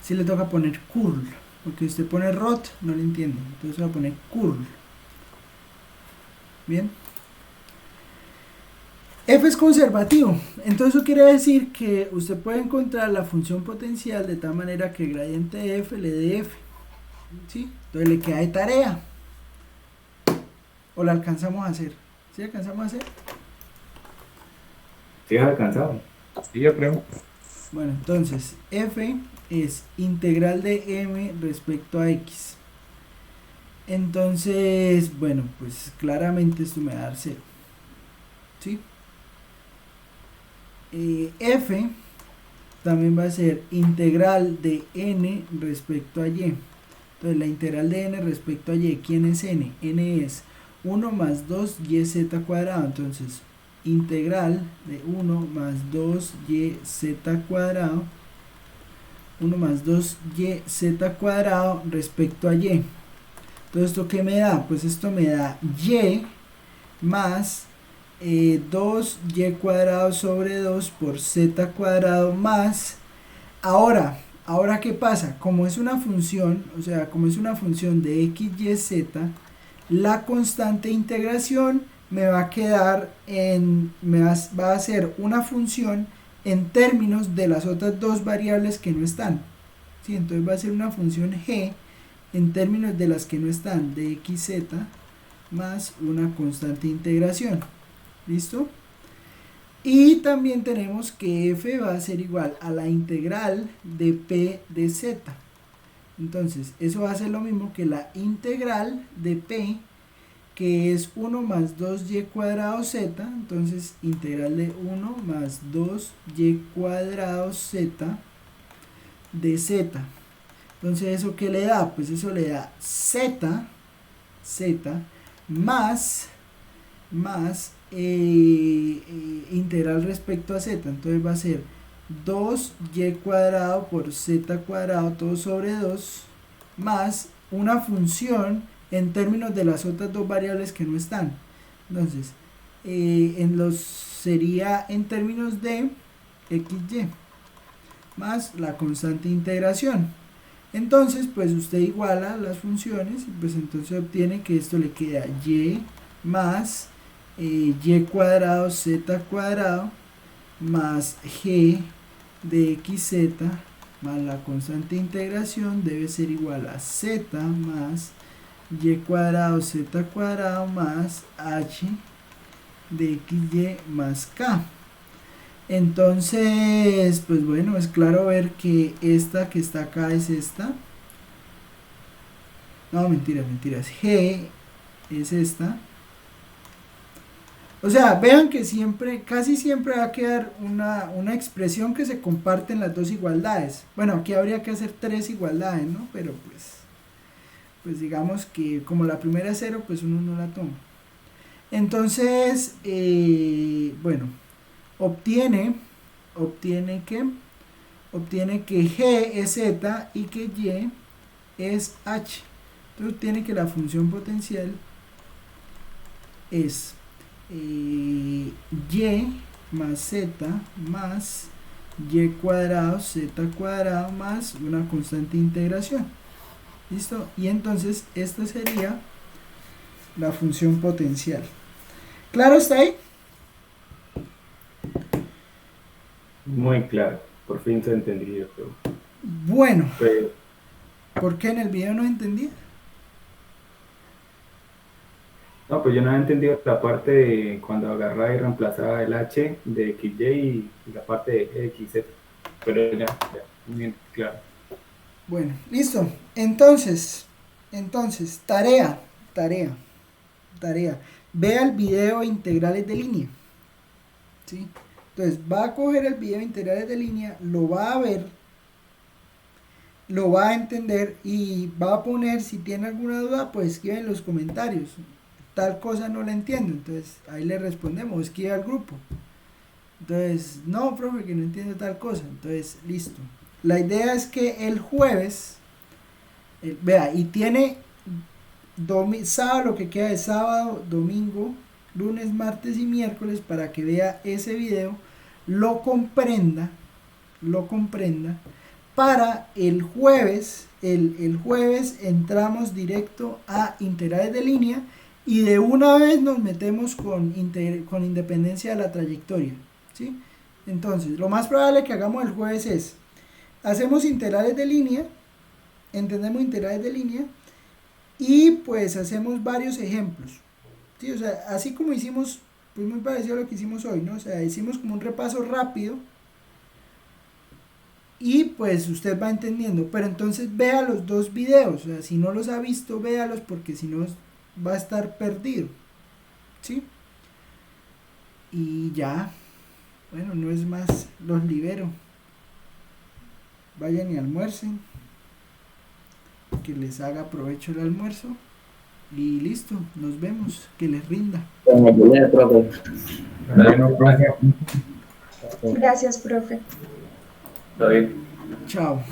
si le toca poner curl, porque usted pone rot, no lo entiende. Entonces va a poner curl. Bien. F es conservativo. Entonces eso quiere decir que usted puede encontrar la función potencial de tal manera que el gradiente de f le dé f. ¿Sí? Entonces le queda de tarea. ¿O la alcanzamos a hacer? ¿Sí alcanzamos a hacer? ¿Sí has alcanzado? Sí, yo creo. Bueno, entonces f es integral de m respecto a x. Entonces, bueno, pues claramente esto me va a dar 0. ¿Sí? F también va a ser integral de n respecto a y. Entonces la integral de n respecto a y, ¿quién es n? N es 1 más 2yz cuadrado. Entonces integral de 1 más 2yz cuadrado, 1 más 2yz cuadrado respecto a y. Entonces, ¿esto qué me da? Pues esto me da y más 2y cuadrado sobre 2 por z cuadrado más. Ahora ¿qué pasa? Como es una función, o sea, como es una función de x, y, z, la constante de integración me va a quedar va a ser una función en términos de las otras dos variables que no están. ¿Sí? Entonces va a ser una función g en términos de las que no están, de x, z, más una constante de integración. ¿Listo? Y también tenemos que f va a ser igual a la integral de p de z. Entonces, eso va a ser lo mismo que la integral de p, que es 1 más 2y cuadrado z. Entonces, integral de 1 más 2y cuadrado z de z. Entonces, ¿eso qué le da? Pues eso le da z más integral respecto a z. Entonces va a ser 2y cuadrado por z cuadrado todo sobre 2 más una función en términos de las otras dos variables que no están. Entonces sería en términos de xy más la constante de integración. Entonces pues usted iguala las funciones y pues entonces obtiene que esto le queda y más y cuadrado z cuadrado más g de xz más la constante de integración debe ser igual a z más y cuadrado z cuadrado más h de xy más k. Entonces, pues bueno, es claro ver que esta que está acá es esta. No, mentiras, g es esta. O sea, vean que siempre, casi siempre va a quedar una expresión que se comparte en las dos igualdades. Bueno, aquí habría que hacer tres igualdades, ¿no? Pero pues digamos que como la primera es 0, pues uno no la toma. Entonces, bueno, obtiene que g es z y que y es h. Entonces obtiene que la función potencial es y más z más y cuadrado z cuadrado más una constante de integración. ¿Listo? Y entonces esta sería la función potencial. ¿Claro está ahí? Muy claro, por fin se entendió. Bueno, Pero, ¿por qué en el video no entendí? no, pues yo no había entendido la parte de cuando agarraba y reemplazaba el h de xy y la parte de xz. Pero ya, muy bien, claro. Bueno, listo. Entonces, tarea. Vea el video integrales de línea. ¿Sí? Entonces, va a coger el video integrales de línea, lo va a ver, lo va a entender y va a poner, si tiene alguna duda, pues escribe en los comentarios. Tal cosa no la entiendo, entonces ahí le respondemos, escribe al grupo. Entonces, no, profe, que no entiendo tal cosa. Entonces, listo. La idea es que el jueves, vea, y tiene sábado, lo que queda de sábado, domingo, lunes, martes y miércoles para que vea ese video, lo comprenda, para el jueves, el jueves entramos directo a integrales de línea y de una vez nos metemos con independencia de la trayectoria, ¿sí? Entonces, lo más probable que hagamos el jueves es, hacemos integrales de línea, entendemos integrales de línea y pues hacemos varios ejemplos. Sí, o sea, así como hicimos, pues muy parecido a lo que hicimos hoy, ¿no? O sea, hicimos como un repaso rápido y pues usted va entendiendo, pero entonces vea los dos videos, o sea, si no los ha visto, véalos porque si no va a estar perdido, ¿sí? Y ya, bueno, no es más, los libero. Vayan y almuercen, que les haga provecho el almuerzo y listo, nos vemos, que les rinda. Con ayuda del profe. Bueno, profe. Gracias, profe. Está bien. Chao.